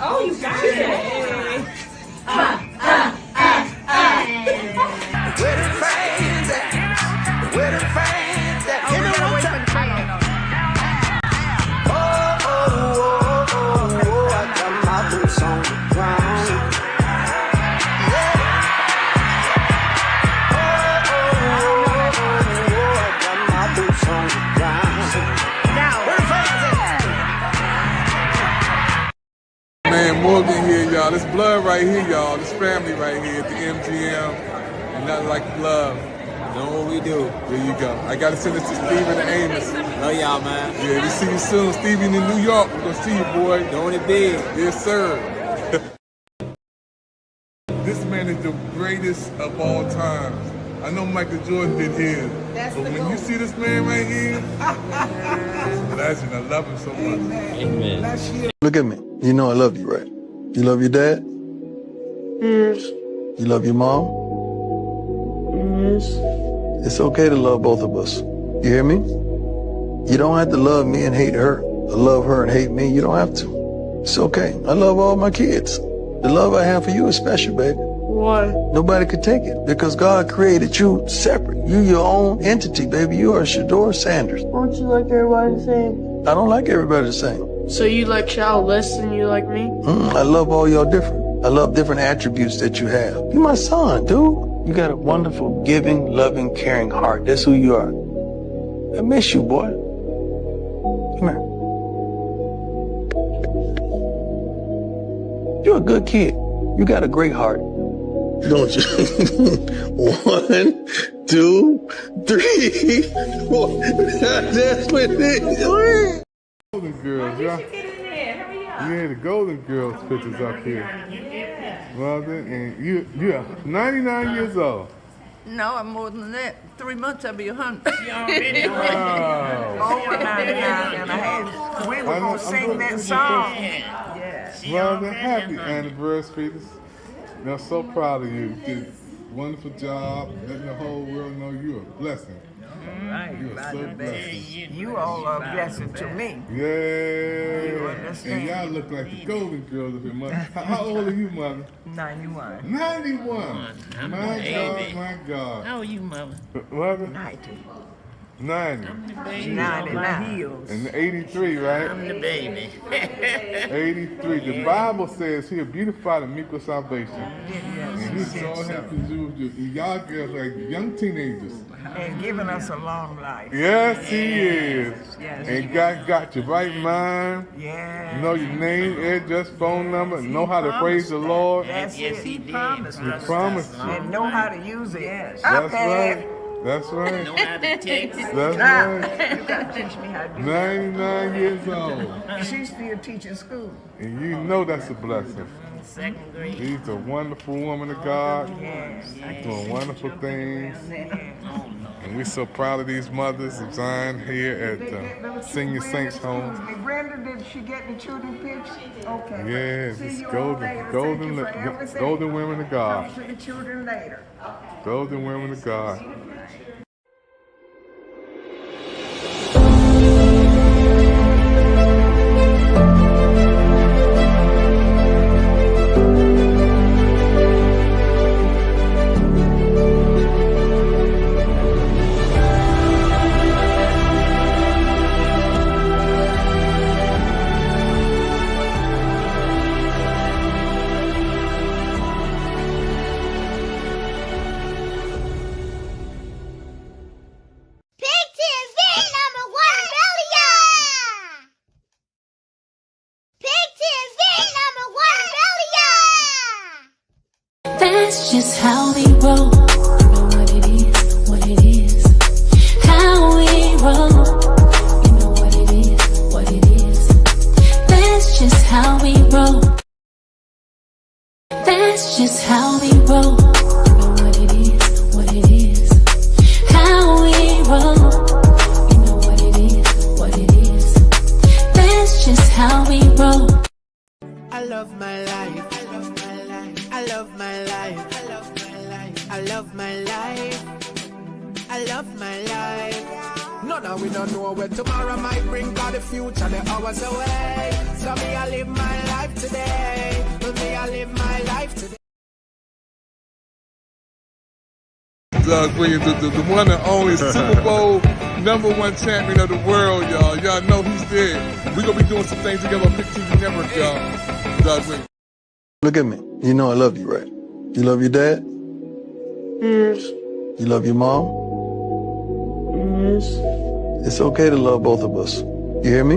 Oh, you got it. Where the fans at? Where the fans at? Give me one time. I got my boots on the ground. Man, Morgan here, y'all. This blood right here, y'all. This family right here at the MGM. And nothing like love. Know what we do. There you go. I got to send this to Steven and Amos. Love y'all, man. Yeah, we see you soon. Steven in New York. We're going to see you, boy. Doing it big. Yes, sir. This man is the greatest of all times. I know Michael Jordan did his. But when you see this man right here, he's a legend. I love him so much. Amen. Look at me. You know I love you, right? You love your dad? Yes. You love your mom? Yes. It's okay to love both of us. You hear me? You don't have to love me and hate her, or love her and hate me. You don't have to. It's okay. I love all my kids. The love I have for you is special, baby. Why? Nobody could take it because God created you separate. You your own entity, baby. You are Shador Sanders. Don't you like everybody the same? I don't like everybody the same. So you like Child less than you like me? I love all y'all different. I love different attributes that you have. You're my son, dude. You got a wonderful, giving, loving, caring heart. That's who you are. I miss you, boy. Come here. You're a good kid. You got a great heart. Don't you? 1, 2, 3, 4. That's what it is. Golden Girls, y'all. Yeah, the Golden Girls pictures up here. Yeah. Well, and you're 99 years old. No, I'm more than that. 3 months, I'll be 100. Wow. Over 99 and a half. We were going to sing that song. Yeah. Well, then happy anniversary. I'm so proud of you. You did a wonderful job letting the whole world know you're a blessing. Right. You are so blessed. You all are a blessing to me. Yeah. You understand. And y'all look like the Golden Girls of your mother. How old are you, mother? 91. 91. I'm My baby. God, my God. How are you, mother? Mother? 90. 90. I'm the baby. 99. And 83, right? I'm the baby. 83. The Bible says he'll beautify the meek with salvation. And he's so happy to do with you. Y'all girls like young teenagers. And giving us a long life. Yes, he is. Yes. And God got your right mind. Yeah. Know your name, address, phone number. Know how to praise the Lord. Yes, he promised He us. promised you. And know how to use it. Yes. That's right. That's right. Know how to text. That's right. You got to teach me how to do 99 years old. that. She's still teaching school. And you know that's a blessing. Second grade. She's a wonderful woman of God. Yes. Doing wonderful things. And we're so proud of these mothers of Zion here at Senior Saints Home. Brenda, did she get the children pictures? Okay. Yes, See it's you all golden, later. golden, Thank you for everything. golden women of God. Talk to the children later. Golden women of God. That's just how we roll. You know what it is, how we roll. You know what it is, That's just how how we roll. That's just how we roll. You know what it is, what it is. How we roll. You know what it is, what it is. That's just how we roll. I love my life. I love my life. I love my life. I love my life. I love my life. No, no, we don't know where tomorrow might bring, cause the future, the hours away. So me, I live my life today. Me, I live my life today. Bringing the one and only Super Bowl #1 champion of the world, y'all. Y'all know he's there. We're going to be doing some things together on Pick TV Network, y'all. Doug Williams. Look at me. You know I love you, right? You love your dad? Yes. You love your mom? Yes. It's okay to love both of us. You hear me?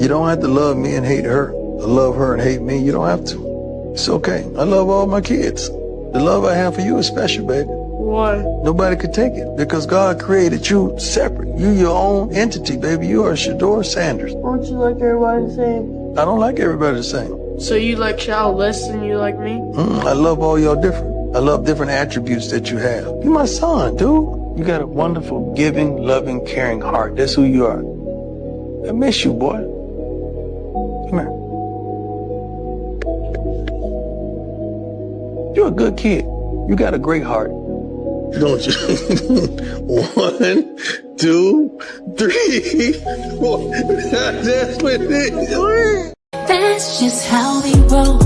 You don't have to love me and hate her, or love her and hate me. You don't have to. It's okay. I love all my kids. The love I have for you is special, baby. Why? Nobody could take it because God created you separate. You your own entity, baby. You are Shador Sanders. Don't you like everybody the same? I don't like everybody the same. So you like Child less than you like me? I love all y'all different. I love different attributes that you have. You're my son, dude. You got a wonderful, giving, loving, caring heart. That's who you are. I miss you, boy. Come here. You're a good kid. You got a great heart. Don't you? 1, 2, 3, 4. That's what it is. That's just how we roll.